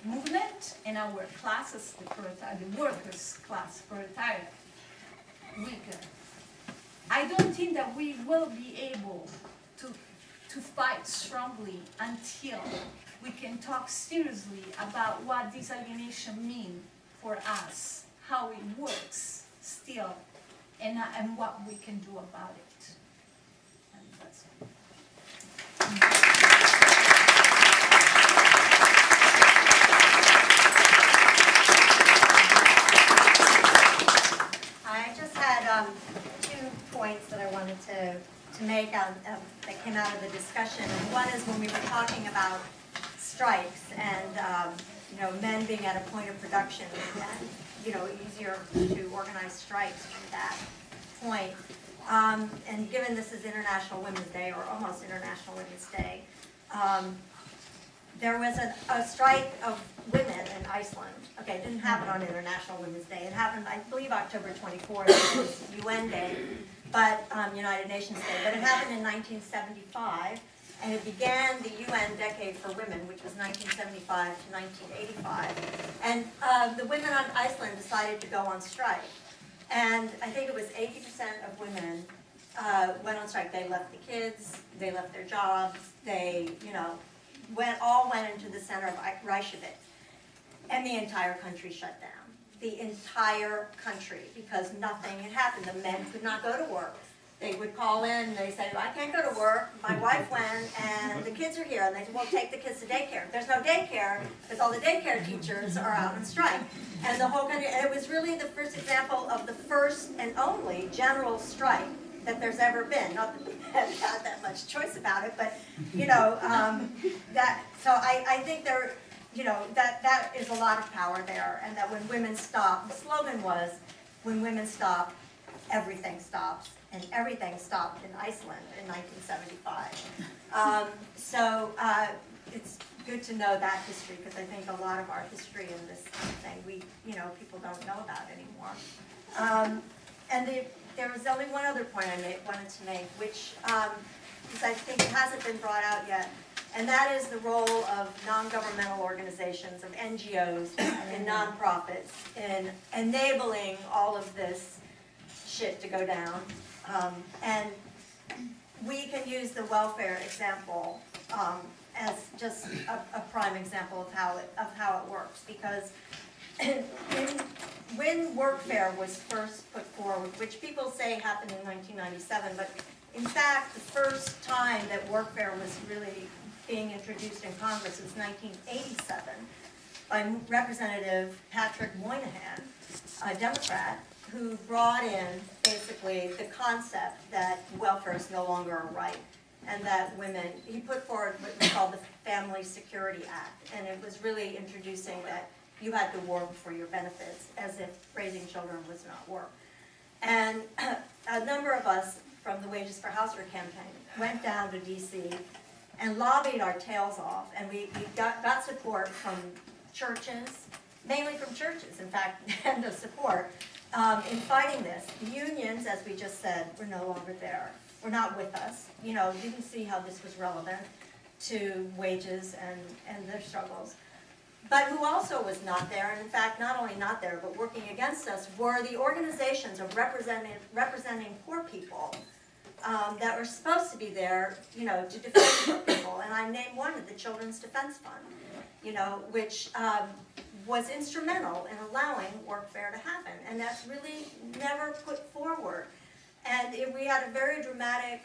movement and our classes, the workers' class, proletariat, weaker. I don't think that we will be able to fight strongly until we can talk seriously about what this alienation means for us, how it works still, and what we can do about it. And that's it. I just had 2 points that I wanted to make out that came out of the discussion. And one is when we were talking about strikes and men being at a point of production and easier to organize strikes from that point. And given this is International Women's Day, or almost International Women's Day, there was a strike of women in Iceland. Okay, it didn't happen on International Women's Day. It happened, I believe, October 24th, which was UN Day, but United Nations Day. But it happened in 1975, and it began the UN Decade for Women, which was 1975 to 1985. And the women on Iceland decided to go on strike. And I think it was 80% of women went on strike. They left the kids, they left their jobs, they, all went into the center of Reykjavik. And the entire country shut down the entire country because nothing had happened. The men could not go to work. They would call in and they say, I can't go to work, my wife went and the kids are here. And they said, well, take the kids to daycare. There's no daycare because all the daycare teachers are out on strike. And the whole country, and it was really the first example of the first and only general strike that there's ever been. Not that we haven't had that much choice about it, but, you know, so I think there, you know, that is a lot of power there, and that when women stop, the slogan was, when women stop, everything stops, and everything stopped in Iceland in 1975. It's good to know that history, because I think a lot of our history in this thing, people don't know about anymore. There was only one other point I wanted to make, which, because I think it hasn't been brought out yet, and that is the role of non-governmental organizations, of NGOs and nonprofits in enabling all of this shit to go down. And we can use the welfare example as just a prime example of how it works, because when workfare was first put forward, which people say happened in 1997, but in fact the first time that workfare was really being introduced in Congress was 1987 by Representative Patrick Moynihan, a Democrat, who brought in basically the concept that welfare is no longer a right, and that women, he put forward what was called the Family Security Act, and it was really introducing that you had to work for your benefits, as if raising children was not work. And a number of us from the Wages for Housework campaign went down to DC and lobbied our tails off, and we got support from churches, mainly from churches, in fact, and of support in fighting this. The unions, as we just said, were no longer there. Were not with us. You know, you can see how this was relevant to wages and their struggles. But who also was not there, and in fact, not only not there, but working against us, were the organizations of representing poor people that were supposed to be there, you know, to defend poor people. And I named one, the Children's Defense Fund, you know, which was instrumental in allowing workfare to happen. And that's really never put forward. And we had a very dramatic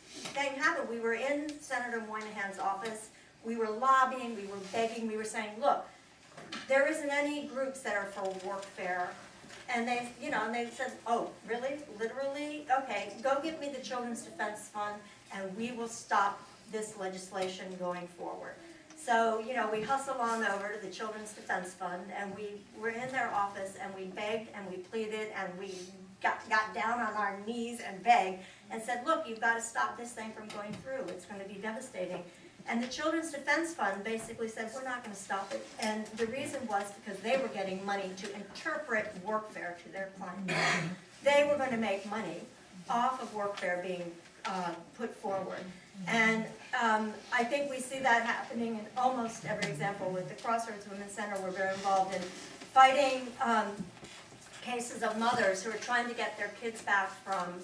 thing happen. We were in Senator Moynihan's office. We were lobbying, we were begging, we were saying, look, there isn't any groups that are for workfare. And they, you know, and they said, oh, really? Literally? Okay, go give me the Children's Defense Fund and we will stop this legislation going forward. So, you know, we hustled on over to the Children's Defense Fund and we were in their office and we begged and we pleaded and we got down on our knees and begged and said, look, you've got to stop this thing from going through. It's going to be devastating. And the Children's Defense Fund basically said, we're not going to stop it. And the reason was because they were getting money to interpret workfare to their clients. They were going to make money off of workfare being put forward. And I think we see that happening in almost every example. With the Crossroads Women's Center, we're very involved in fighting cases of mothers who are trying to get their kids back from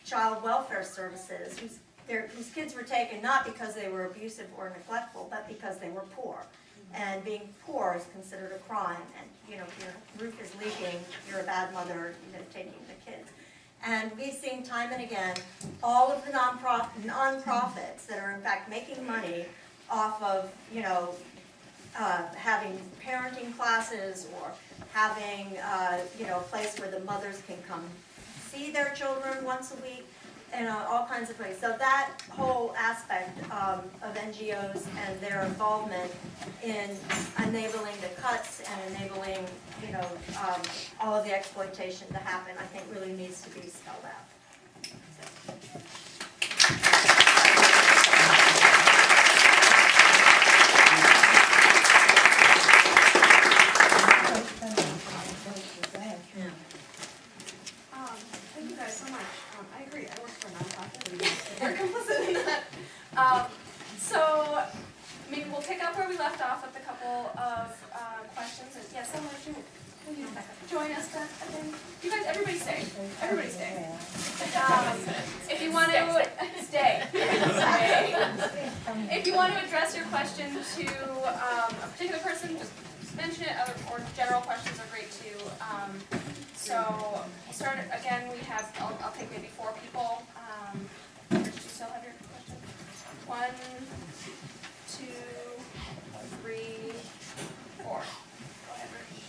child welfare services, whose kids were taken not because they were abusive or neglectful, but because they were poor. And being poor is considered a crime. And, you know, if your roof is leaking, you're a bad mother, you know, taking the kids. And we've seen time and again all of the nonprofits that are in fact making money off of, you know, having parenting classes or having, you know, a place where the mothers can come see their children once a week, and all kinds of ways. So that whole aspect of NGOs and their involvement in enabling the cuts and enabling, you know, all of the exploitation to happen, I think really needs to be spelled out. Thank you guys so much. I agree. I work for a nonprofit. We're complicit in that. So maybe we'll pick up where we left off with a couple of questions. And yes, someone will you join us at the end? You guys, everybody stay. Everybody stay. If you want to stay. If you want to address your question to a particular person, just mention it. Or general questions are great too. So we'll start again. We have I'll take maybe 4 people. Rich, do you still have your question? 1, 2, 3, 4. Go ahead, Rich.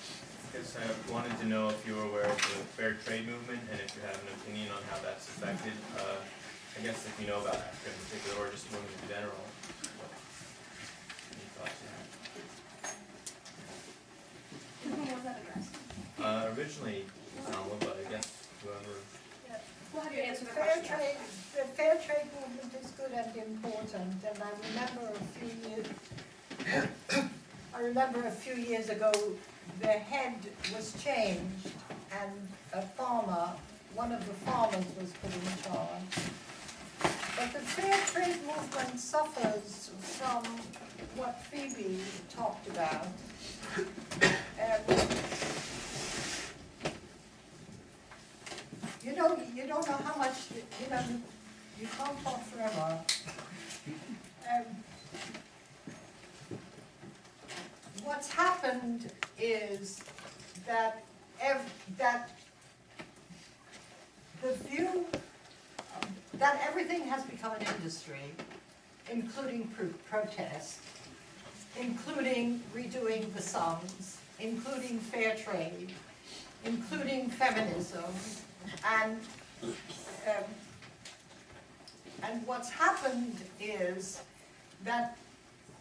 Because I wanted to know if you were aware of the fair trade movement and if you have an opinion on how that's affected, I guess if you know about Africa in particular or just women in general. Any thoughts you have? Who was that addressed? Originally, but I guess whoever. We'll have you answer the Fair question. trade, the fair trade movement is good and important, and I remember a few years ago, the head was changed, and one of the farmers was put in charge. But the fair trade movement suffers from what Phoebe talked about. You don't know how much, you can't talk forever. What's happened is that the view that everything has become an industry, including protest, including redoing the sums, including fair trade, including feminism, and what's happened is that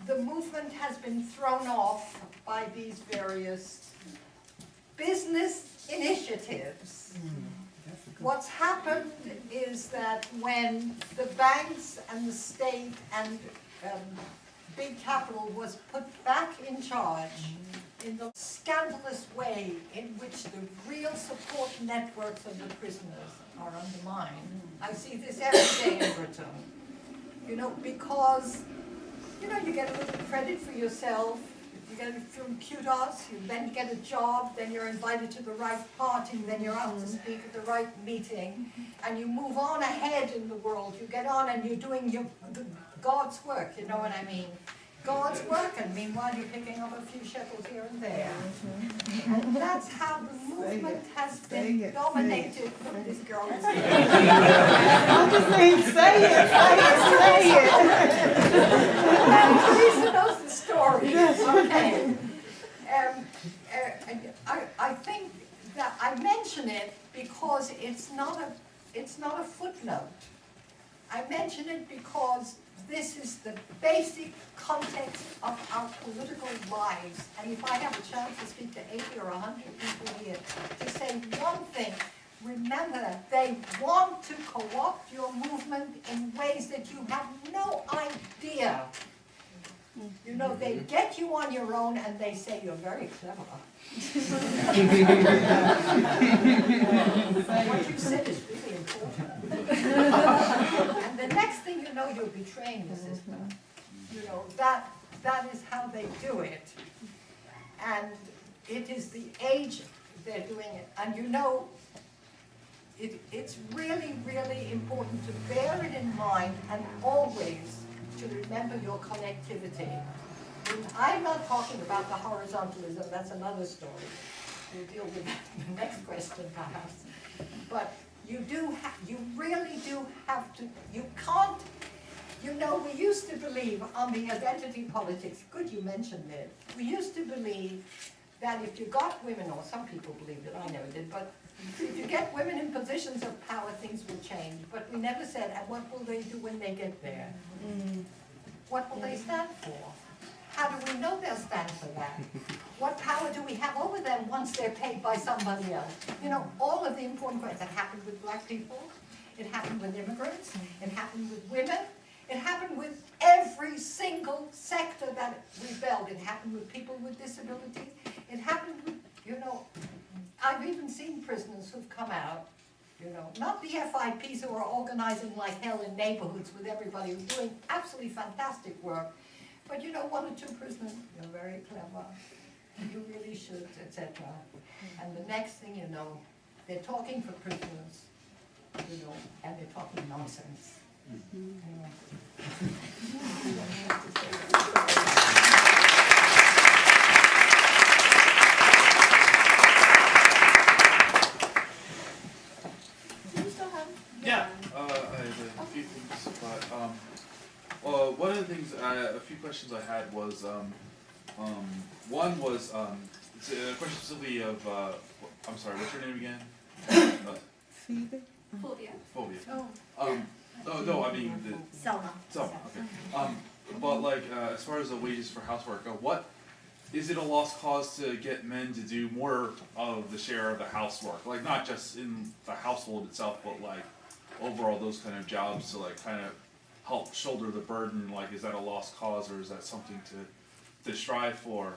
the movement has been thrown off by these various business initiatives. What's happened is that when the banks and the state and big capital was put back in charge in the scandalous way in which the real support networks of the prisoners are undermined. I see this every day in Britain. Because you get a little credit for yourself, you get it from kudos, you then get a job, then you're invited to the right party, then you're asked to speak at the right meeting, and you move on ahead in the world. You get on and you're doing God's work, you know what I mean? God's work, and meanwhile you're picking up a few shekels here and there. And that's how the movement has been dominated. Look, this girl is I'm just saying, say it. Teresa knows the story. Okay. I think that I mention it because it's not a footnote. I mention it because this is the basic context of our political lives. And if I have a chance to speak to 80 or 100 people here to say one thing, remember, they want to co-opt your movement in ways that you have no idea. They get you on your own and they say you're very clever. What you said is really important. And the next thing you know, you're betraying the system. That is how they do it. And it is the age they're doing it. And it's really, really important to bear it in mind and always to remember your collectivity. And I'm not talking about the horizontalism, that's another story. We'll deal with that in the next question perhaps. But you really do have to, you can't, we used to believe on the identity politics, good you mentioned it, we used to believe that if you got women, or some people believed it, I never did, but if you get women in positions of power, things will change. But we never said, and what will they do when they get there? What will they stand for? How do we know they'll stand for that? What power do we have over them once they're paid by somebody else? All of the important questions. That happened with black people. It happened with immigrants. It happened with women. It happened with every single sector that rebelled. It happened with people with disabilities. It happened with, I've even seen prisoners who've come out, not the FIPs who are organizing like hell in neighborhoods with everybody who's doing absolutely fantastic work. But one or two prisoners, you're very clever, you really should, etc. And the next thing you know, they're talking for prisoners, and they're talking nonsense. Anyway. a few questions I had was, one was, it's a question specifically of, I'm sorry, what's your name again? Phoebe? Fulvia. Phobia. No, I mean, Selma. Selma, okay. But like, as far as the wages for housework, what, is it a lost cause to get men to do more of the share of the housework? Like, not just in the household itself, but like, overall those kind of jobs to like kind of help shoulder the burden, like is that a lost cause or is that something to strive for?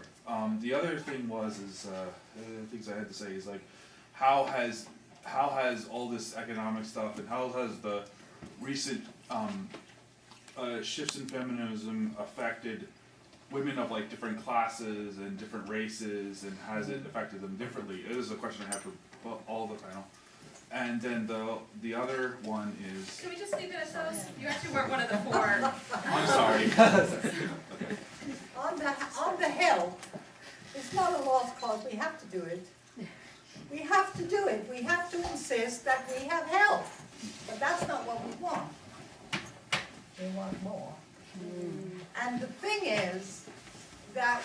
The other thing things I had to say is like, how has all this economic stuff and how has the recent shifts in feminism affected women of like different classes and different races, and has it affected them differently? It is a question I have for all the panel. And then the other one is, Can we just leave it at those? You actually weren't one of the four. I'm sorry. Okay. On the Hill, it's not a lost cause, we have to do it. We have to do it, we have to insist that we have help. But that's not what we want. We want more. And the thing is that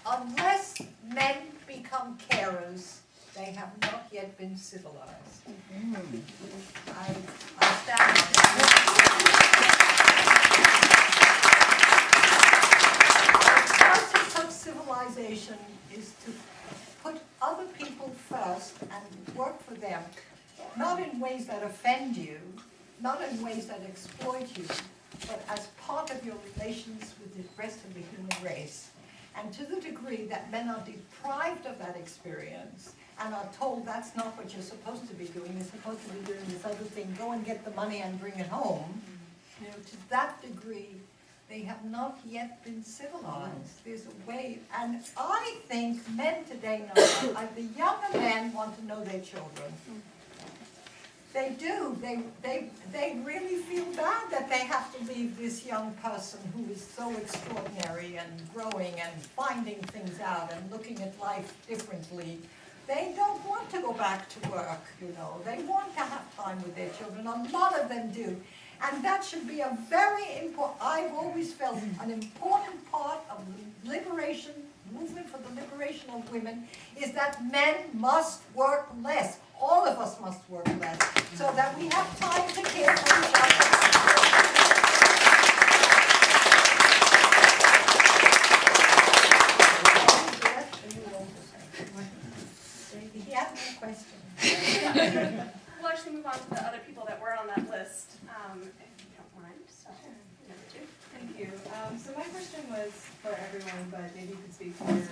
unless men become carers, they have not yet been civilized. I stand on that. The process of civilization is to put other people first and work for them, not in ways that offend you, not in ways that exploit you, but as part of your relations with the rest of the human race. And to the degree that men are deprived of that experience and are told that's not what you're supposed to be doing, you're supposed to be doing this other thing, go and get the money and bring it home, to that degree, they have not yet been civilized. There's a way, and I think men today know that. The younger men want to know their children. They do. They really feel bad that they have to leave this young person who is so extraordinary and growing and finding things out and looking at life differently. They don't want to go back to work, They want to have time with their children. A lot of them do. And that should be a very important, I've always felt an important part of the liberation, movement for the liberation of women, is that men must work less. All of us must work less, so that we have time to care for each other. He had no question. We'll actually move on to the other people that were on that list, if you don't mind. So, number two. Thank you. So my question was for everyone, but maybe you could speak to your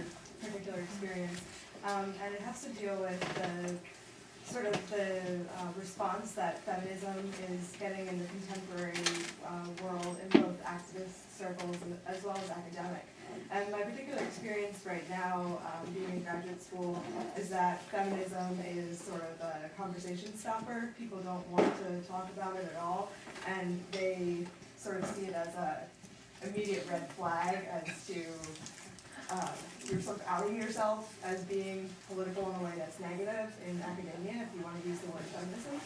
particular experience. And it has to deal with the response that feminism is getting in the contemporary world in both activist circles as well as academic. And my particular experience right now, being in graduate school, is that feminism is sort of a conversation stopper. People don't want to talk about it at all, and they sort of see it as a immediate red flag as to you're sort of outing yourself as being political in a way that's negative in academia, if you want to use the word feminism.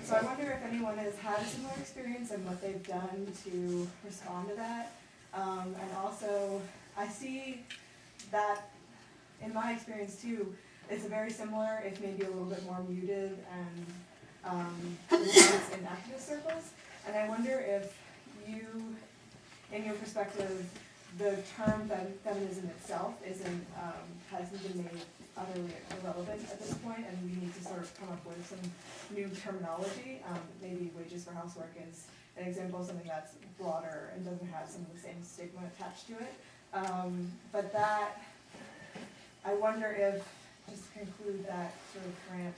So I wonder if anyone has had a similar experience and what they've done to respond to that. And also, I see that, in my experience too, it's a very similar, if maybe a little bit more muted and response in activist circles. And I wonder if you, in your perspective, the term feminism itself hasn't been made utterly irrelevant at this point, and we need to sort of come up with some new terminology. Maybe wages for housework is an example of something that's broader and doesn't have some of the same stigma attached to it. But that, I wonder if, just to conclude that sort of rant,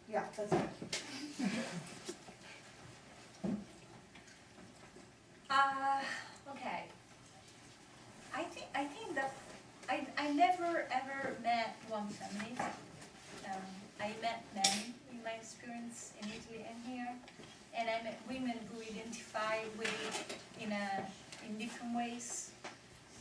yeah, that's it. Okay. I think that I never ever met one feminist. I met men in my experience in Italy and here, and I met women who identify with it in different ways.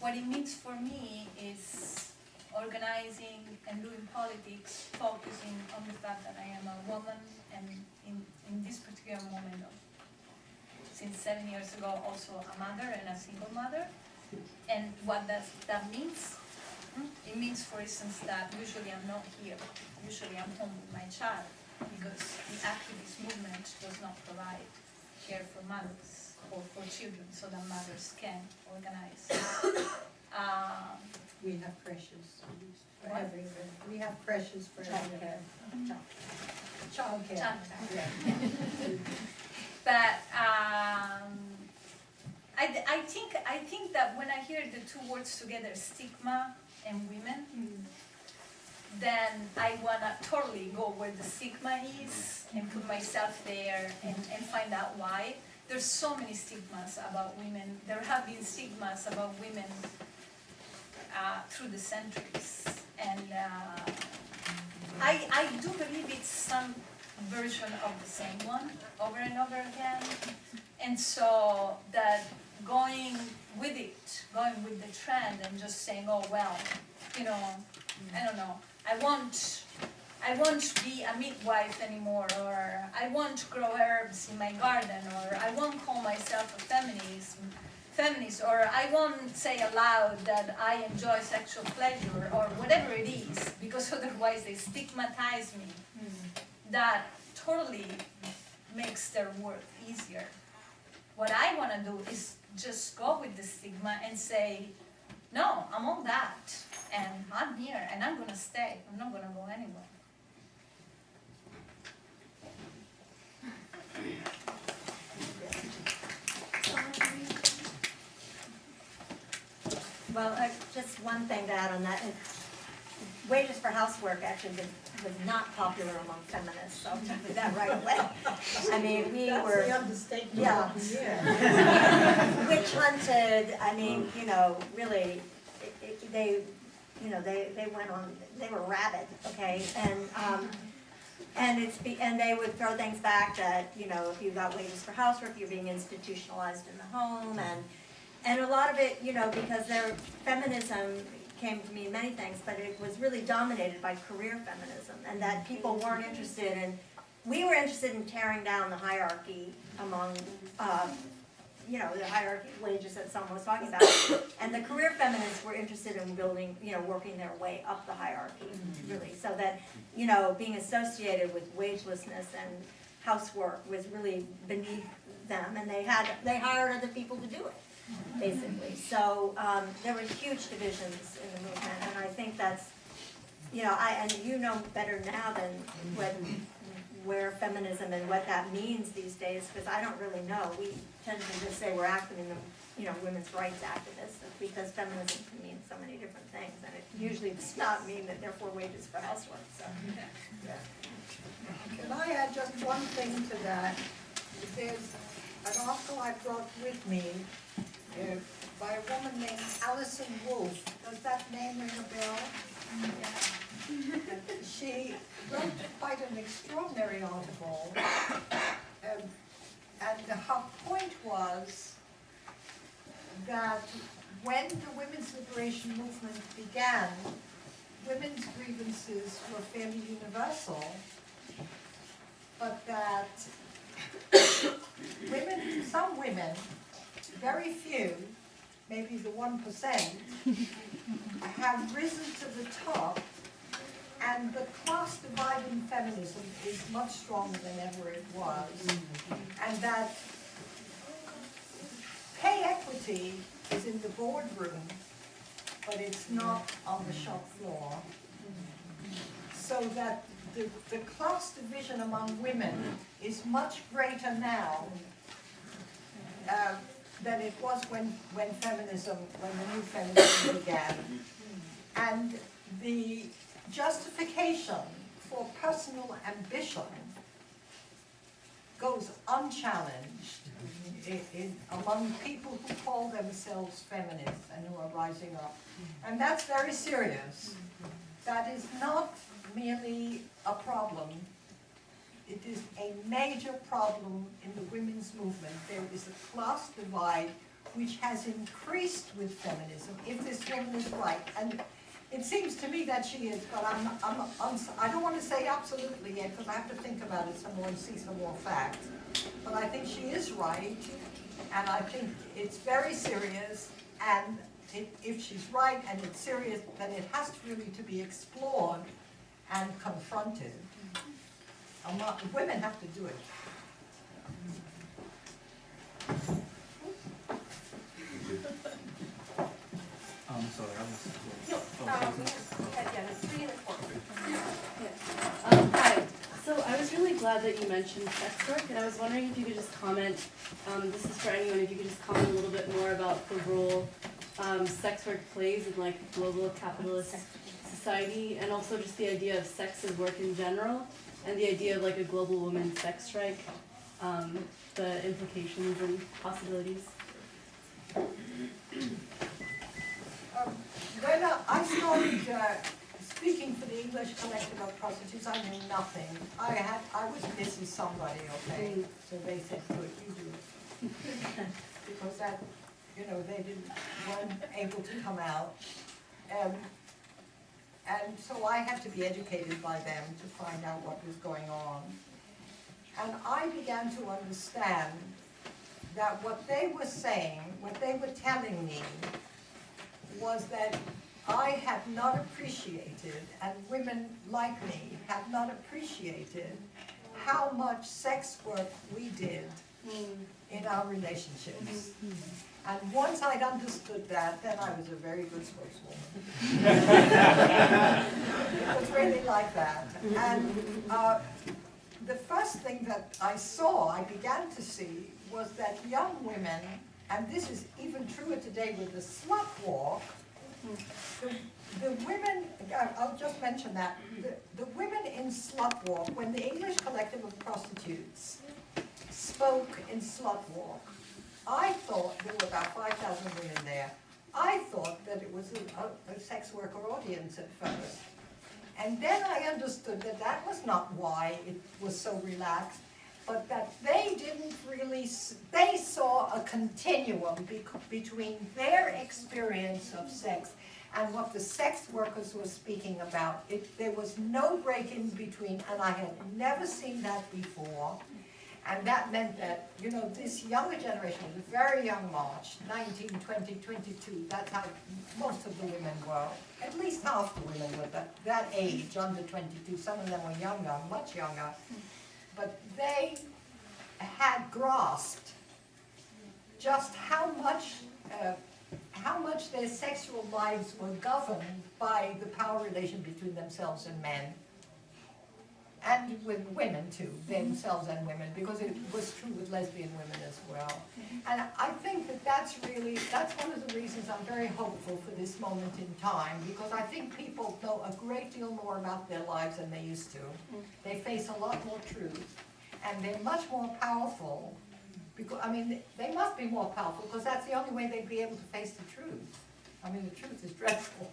What it means for me is organizing and doing politics, focusing on the fact that I am a woman, and in this particular moment of since 7 years ago, also a mother and a single mother. And what does that means? It means, for instance, that usually I'm not here. Usually I'm home with my child because the activist movement does not provide care for mothers or for children so that mothers can organize. We have precious for What? everyone. We have precious for everyone. Childcare. Childcare. Yeah. But I think that when I hear the two words together, stigma and women, then I wanna totally go where the stigma is and put myself there and find out why. There's so many stigmas about women. There have been stigmas about women through the centuries. And I do believe it's some version of the same one over and over again. And so that going with it, going with the trend and just saying, oh, well, you know, I don't know, I won't be a midwife anymore, or I won't grow herbs in my garden, or I won't call myself a feminist, or I won't say aloud that I enjoy sexual pleasure, or whatever it is, because otherwise they stigmatize me. That totally makes their work easier. What I want to do is just go with the stigma and say, no, I'm on that, and I'm here, and I'm going to stay. I'm not going to go anywhere. Well, just one thing to add on that. Wages for housework actually was not popular among feminists, so I'll tell you that right away. I mean, we were... That's the understatement Yeah. of the year. Witch hunted, I mean, you know, really, they went on, they were rabid, okay? And they would throw things back that, you know, if you got wages for housework, you're being institutionalized in the home, and a lot of it, you know, because their feminism came to mean many things, but it was really dominated by career feminism, and that people weren't interested in, we were interested in tearing down the hierarchy among, you know, the hierarchy of wages that someone was talking about, and the career feminists were interested in building, you know, working their way up the hierarchy, really, so that, you know, being associated with wagelessness and housework was really beneath them, and they hired other people to do it, basically. So there were huge divisions in the movement, and I think that's, you know, and you know better now than where feminism and what that means these days, because I don't really know. We tend to just say we're acting in the, you know, women's rights activists, because feminism can mean so many different things, and it usually does not mean that therefore wages for housework. So. Can I add just one thing to that? There's an article I brought with me by a woman named Alison Wolfe. Does that name ring a bell? She wrote quite an extraordinary article, and her point was that when the women's liberation movement began, women's grievances were fairly universal, but that some women, very few, maybe the 1%, have risen to the top, and the class divide in feminism is much stronger than ever it was, and that pay equity is in the boardroom, but it's not on the shop floor. So that the class division among women is much greater now than it was when the new feminism began. And the justification for personal ambition goes unchallenged among people who call themselves feminists and who are rising up. And that's very serious. That is not merely a problem. It is a major problem in the women's movement. There is a class divide which has increased with feminism, if this woman is right. And it seems to me that she is, but I don't want to say absolutely yet, because I have to think about it some more and see some more facts. but I think she is right, and I think it's very serious, and if she's right and it's serious, then it has to really to be explored and confronted. Women have to do it. Sorry, I was. No, there's 3 and 4. Hi. So I was really glad that you mentioned sex work, and I was wondering if you could just comment, this is for anyone, if you could just comment a little bit more about the role sex work plays in like global capitalist society, and also just the idea of sex as work in general, and the idea of like a global women's sex strike, the implications and possibilities. When I started speaking for the English Collective of Prostitutes, I knew nothing. I was busy somebody, okay? So they said, good, you do it. Because that, they weren't able to come out. And so I had to be educated by them to find out what was going on. And I began to understand that what they were saying, what they were telling me, was that I had not appreciated, and women like me had not appreciated, how much sex work we did in our relationships. And once I'd understood that, then I was a very good spokeswoman. It was really like that. And the first thing that I began to see, was that young women, and this is even truer today with the slut walk, the women, I'll just mention that, the women in slut walk, when the English Collective of Prostitutes spoke in slut walk, I thought, there were about 5,000 women there, I thought that it was a sex worker audience at first. And then I understood that that was not why it was so relaxed, but that they didn't really, they saw a continuum between their experience of sex and what the sex workers were speaking about. There was no break in between, and I had never seen that before. And that meant that, this younger generation was a very young March, 19, 20, 22, that's how most of the women were. At least half the women were that age, under 22. Some of them were younger, much younger. But they had grasped just how much their sexual lives were governed by the power relation between themselves and men. And with women too, themselves and women, because it was true with lesbian women as well. And I think that's one of the reasons I'm very hopeful for this moment in time, because I think people know a great deal more about their lives than they used to. They face a lot more truth, and they're much more powerful, because, they must be more powerful, because that's the only way they'd be able to face the truth. The truth is dreadful.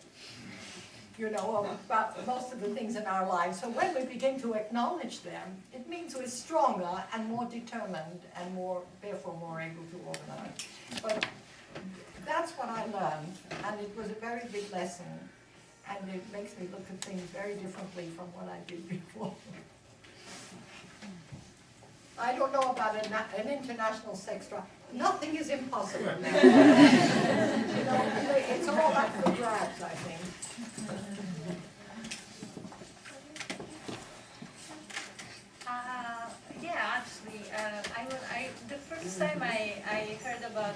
About most of the things in our lives. So when we begin to acknowledge them, it means we're stronger and more determined and therefore more able to organize. But that's what I learned, and it was a very big lesson, and it makes me look at things very differently from what I did before. I don't know about an international sex strike. Nothing is impossible now. It's all up for grabs, I think. The first time I heard about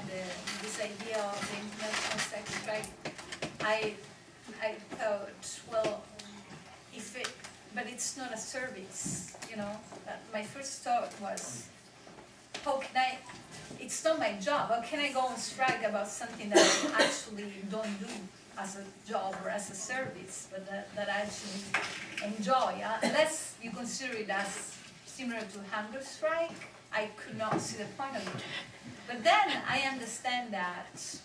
this idea of the international sex strike, I thought, well, but it's not a service, My first thought was, how can I? It's not my job. How can I go on strike about something that I actually don't do as a job or as a service, but that I actually enjoy? Unless you consider it as similar to hunger strike, I could not see the point of it. But then I understand that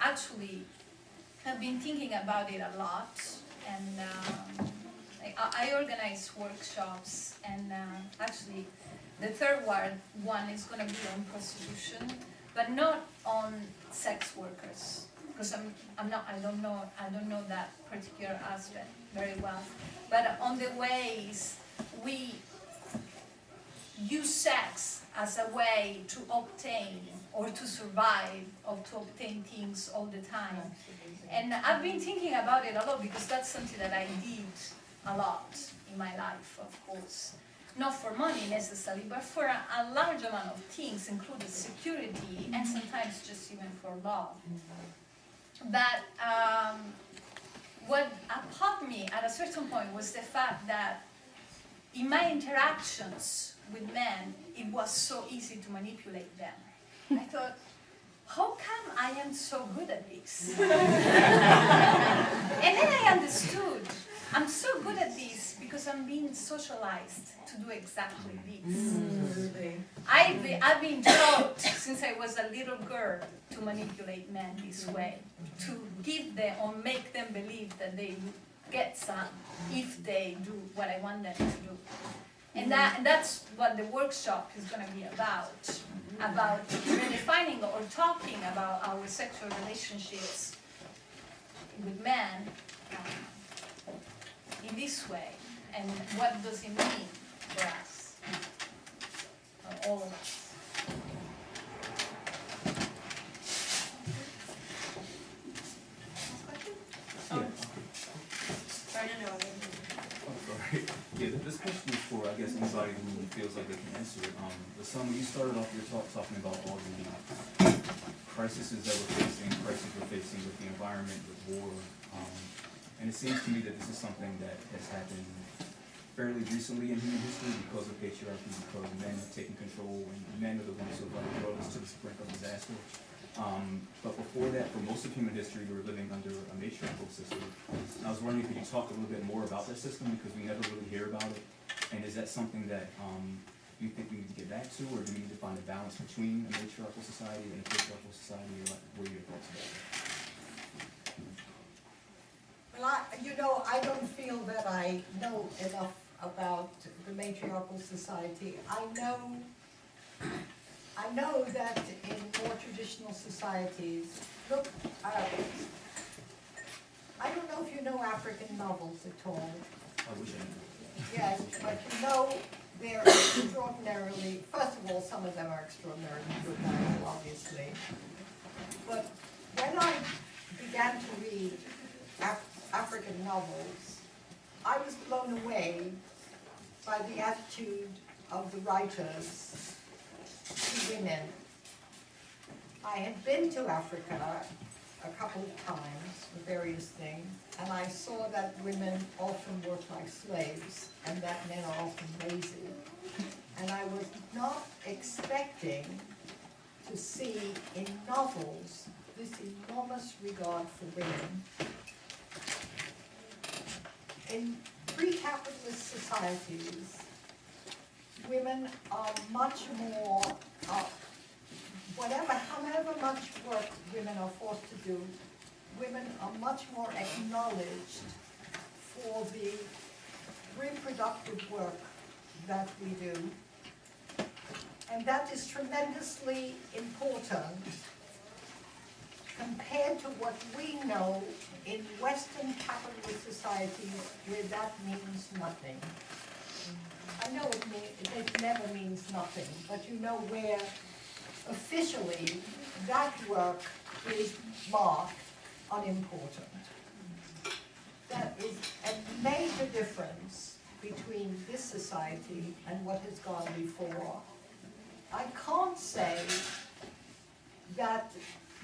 actually I've been thinking about it a lot, and I organize workshops, and actually the third one is going to be on prostitution, but not on sex workers, because I don't know that particular aspect very well, but on the ways we use sex as a way to obtain or to survive or to obtain things all the time. And I've been thinking about it a lot because that's something that I did a lot in my life, of course. Not for money necessarily, but for a large amount of things, including security and sometimes just even for love. But what appalled me at a certain point was the fact that in my interactions with men, it was so easy to manipulate them. I thought, how come I am so good at this? And then I understood, I'm so good at this because I'm being socialized to do exactly this. I've been taught since I was a little girl to manipulate men this way, to give them or make them believe that they get some if they do what I want them to do. And that's what the workshop is going to be about redefining or talking about our sexual relationships with men in this way, and what does it mean for us, for all of us. Yeah, this question is for, I guess, anybody who feels like they can answer it. The summer you started off your talk talking about all the crises that crises we're facing with the environment, with war, and it seems to me that this is something that has happened fairly recently in human history because of patriarchy, because men have taken control, and men are the ones who have brought us to the brink of disaster. But before that, for most of human history, we were living under a matriarchal system. And I was wondering, could you talk a little bit more about that system, because we never really hear about it? And is that something that you think we need to get back to, or do we need to find a balance between a matriarchal society and a patriarchal society, or what are your thoughts about that? Well, I don't feel that I know enough about the matriarchal society. I know that in more traditional societies, look, I don't know if you know African novels at all. I wish I knew. Yes, but they're extraordinarily, first of all, some of them are extraordinarily good novels, obviously. But when I began to read African novels, I was blown away by the attitude of the writers to women. I had been to Africa a couple of times for various things, and I saw that women often work like slaves, and that men are often lazy. And I was not expecting to see in novels this enormous regard for women. In pre-capitalist societies, women are much more, however much work women are forced to do, women are much more acknowledged for the reproductive work that we do. And that is tremendously important compared to what we know in Western capitalist societies where that means nothing. I know it never means nothing, but you know where officially that work is marked unimportant. That is a major difference between this society and what has gone before. I can't say that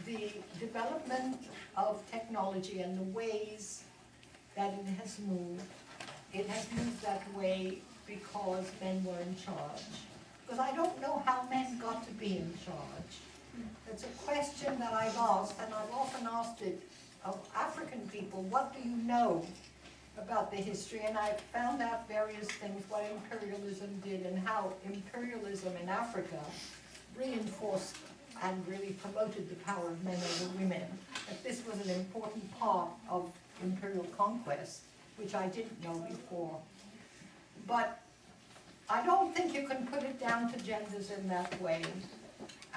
the development of technology and the ways that it has moved that way because men were in charge. Because I don't know how men got to be in charge. It's a question that I've asked, and I've often asked it of African people, what do you know about the history? And I found out various things, what imperialism did and how imperialism in Africa reinforced and really promoted the power of men over women. That this was an important part of imperial conquest, which I didn't know before. But I don't think you can put it down to genders in that way.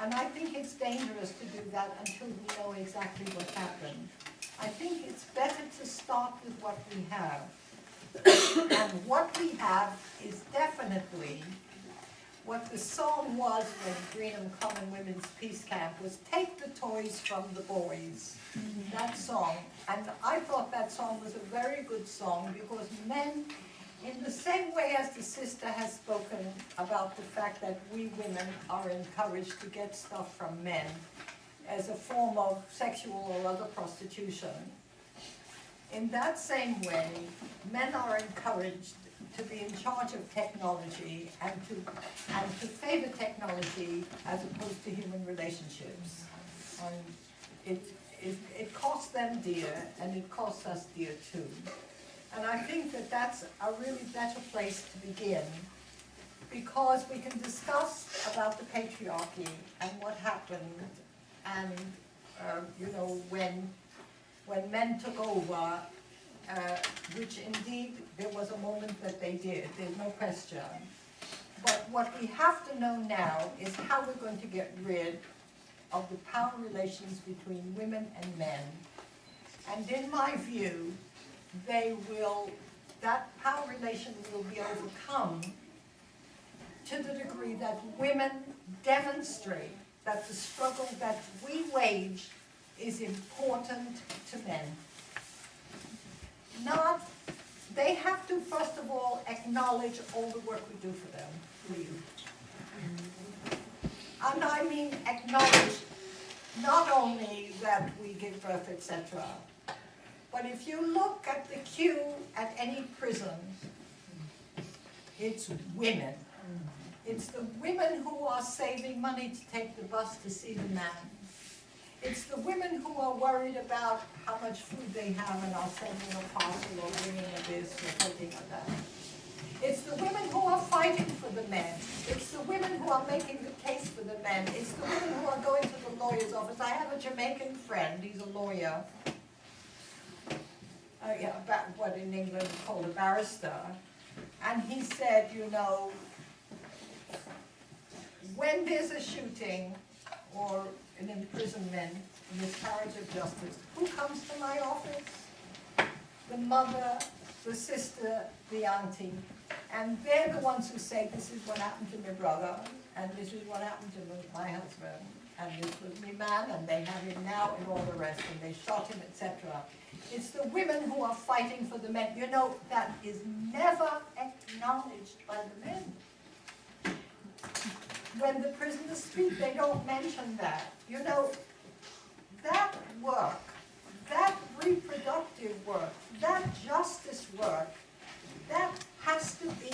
And I think it's dangerous to do that until we know exactly what happened. I think it's better to start with what we have. And what we have is definitely what the song was when Greenham Common Women's Peace Camp was "Take the Toys from the Boys." That song. And I thought that song was a very good song because men, in the same way as the sister has spoken about the fact that we women are encouraged to get stuff from men as a form of sexual or other prostitution, in that same way, men are encouraged to be in charge of technology and to favor technology as opposed to human relationships. And it costs them dear, and it costs us dear too. And I think that that's a really better place to begin, because we can discuss about the patriarchy and what happened, and when men took over, which indeed there was a moment that they did, there's no question. But what we have to know now is how we're going to get rid of the power relations between women and men. And in my view, that power relation will be overcome to the degree that women demonstrate that the struggle that we wage is important to men. They have to, first of all, acknowledge all the work we do for them, please. And I mean acknowledge not only that we give birth, etc., but if you look at the queue at any prison, it's women. It's the women who are saving money to take the bus to see the man. It's the women who are worried about how much food they have and are sending a parcel or bringing a this or taking a that. It's the women who are fighting for the men. It's the women who are making the case for the men. It's the women who are going to the lawyer's office. I have a Jamaican friend, he's a lawyer. About what in England is called a barrister. And he said, when there's a shooting or an imprisonment, a miscarriage of justice, who comes to my office? The mother, the sister, the auntie. And they're the ones who say, this is what happened to my brother, and this is what happened to my husband, and this was my man, and they have him now, and all the rest, and they shot him, etc. It's the women who are fighting for the men. That is never acknowledged by the men. When the prisoners speak, they don't mention that. That work, that reproductive work, that justice work, that has to be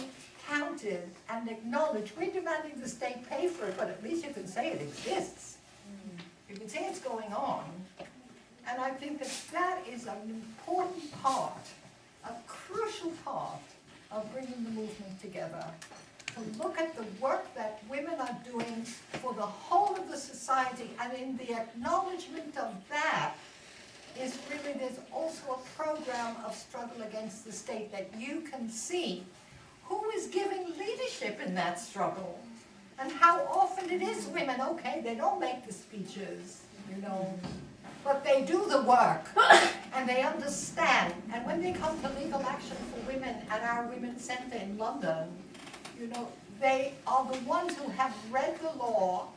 counted and acknowledged. We're demanding the state pay for it, but at least you can say it exists. You can say it's going on. And I think that is an important part, a crucial part of bringing the movement together. To look at the work that women are doing for the whole of the society, and in the acknowledgement of that is really, there's also a program of struggle against the state that you can see who is giving leadership in that struggle, and how often it is women. Okay, they don't make the speeches, but they do the work, and they understand. And when they come to legal action for women at our Women's Centre in London, they are the ones who have read the law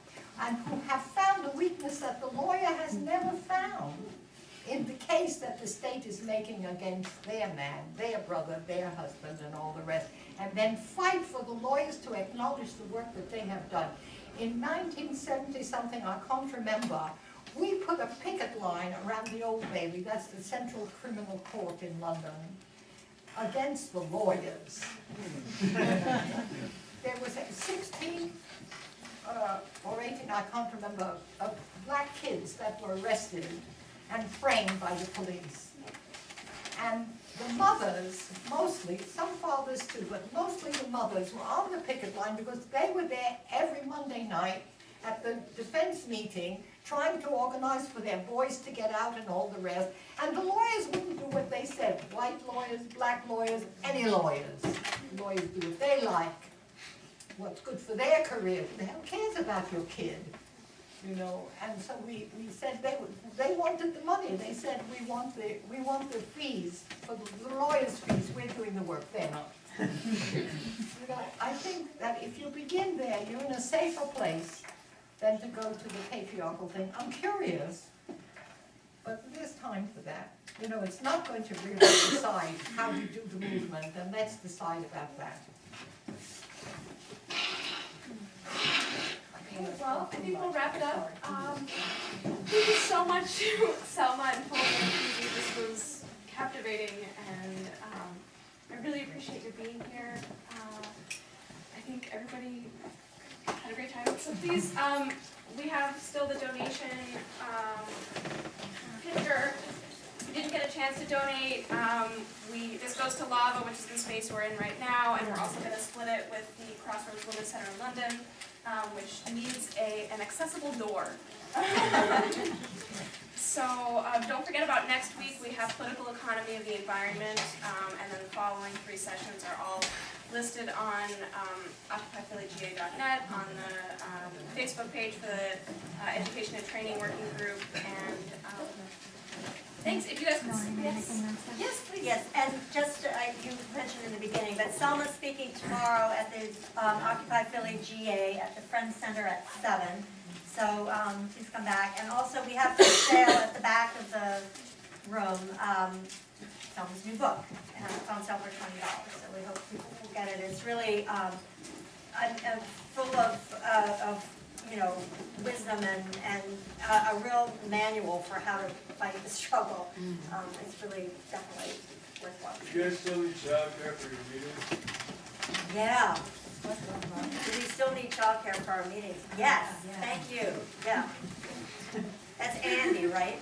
and who have found a weakness that the lawyer has never found in the case that the state is making against their man, their brother, their husband, and all the rest, and then fight for the lawyers to acknowledge the work that they have done. In 1970-something, I can't remember, we put a picket line around the Old Bailey, that's the Central Criminal Court in London, against the lawyers. There was 16 or 18, I can't remember, black kids that were arrested and framed by the police. And the mothers, mostly, some fathers too, but mostly the mothers were on the picket line because they were there every Monday night at the defense meeting trying to organize for their boys to get out and all the rest. And the lawyers wouldn't do what they said. White lawyers, black lawyers, any lawyers. Lawyers do what they like. What's good for their career. Who the hell cares about your kid? And so we said they wanted the money. They said we want the fees for the lawyers' fees. We're doing the work. They're not. I think that if you begin there, you're in a safer place than to go to the patriarchal thing. I'm curious, but there's time for that. You know, it's not going to really decide how you do the movement, and let's decide about that. Okay, well, I think we'll wrap it up. Thank you so much to Selma and Fulton and Phoebe. This was captivating, and I really appreciate you being here. I think everybody had a great time. So please, we have still the donation picture. If you didn't get a chance to donate, this goes to Lava, which is the space we're in right now, and we're also going to split it with the Crossroads Women's Center in London, which needs an accessible door. So don't forget about next week. We have political economy of the environment, and then the following 3 sessions are all listed on occupyphillyga.net, on the Facebook page for the Education and Training Working Group, and thanks. If you guys could, yes, please. Yes, and just, you mentioned in the beginning, but Selma's speaking tomorrow at the Occupy Philly GA at the Friends Center at 7. So please come back. And also we have for sale at the back of the room, Selma's new book. And it's on sale for $20. So we hope people will get it. It's really full of you know, wisdom and a real manual for how to fight the struggle. It's really definitely worthwhile. You guys still need childcare for your meetings? Yeah. Do we still need childcare for our meetings? Yes, thank you, yeah. That's Andy, right?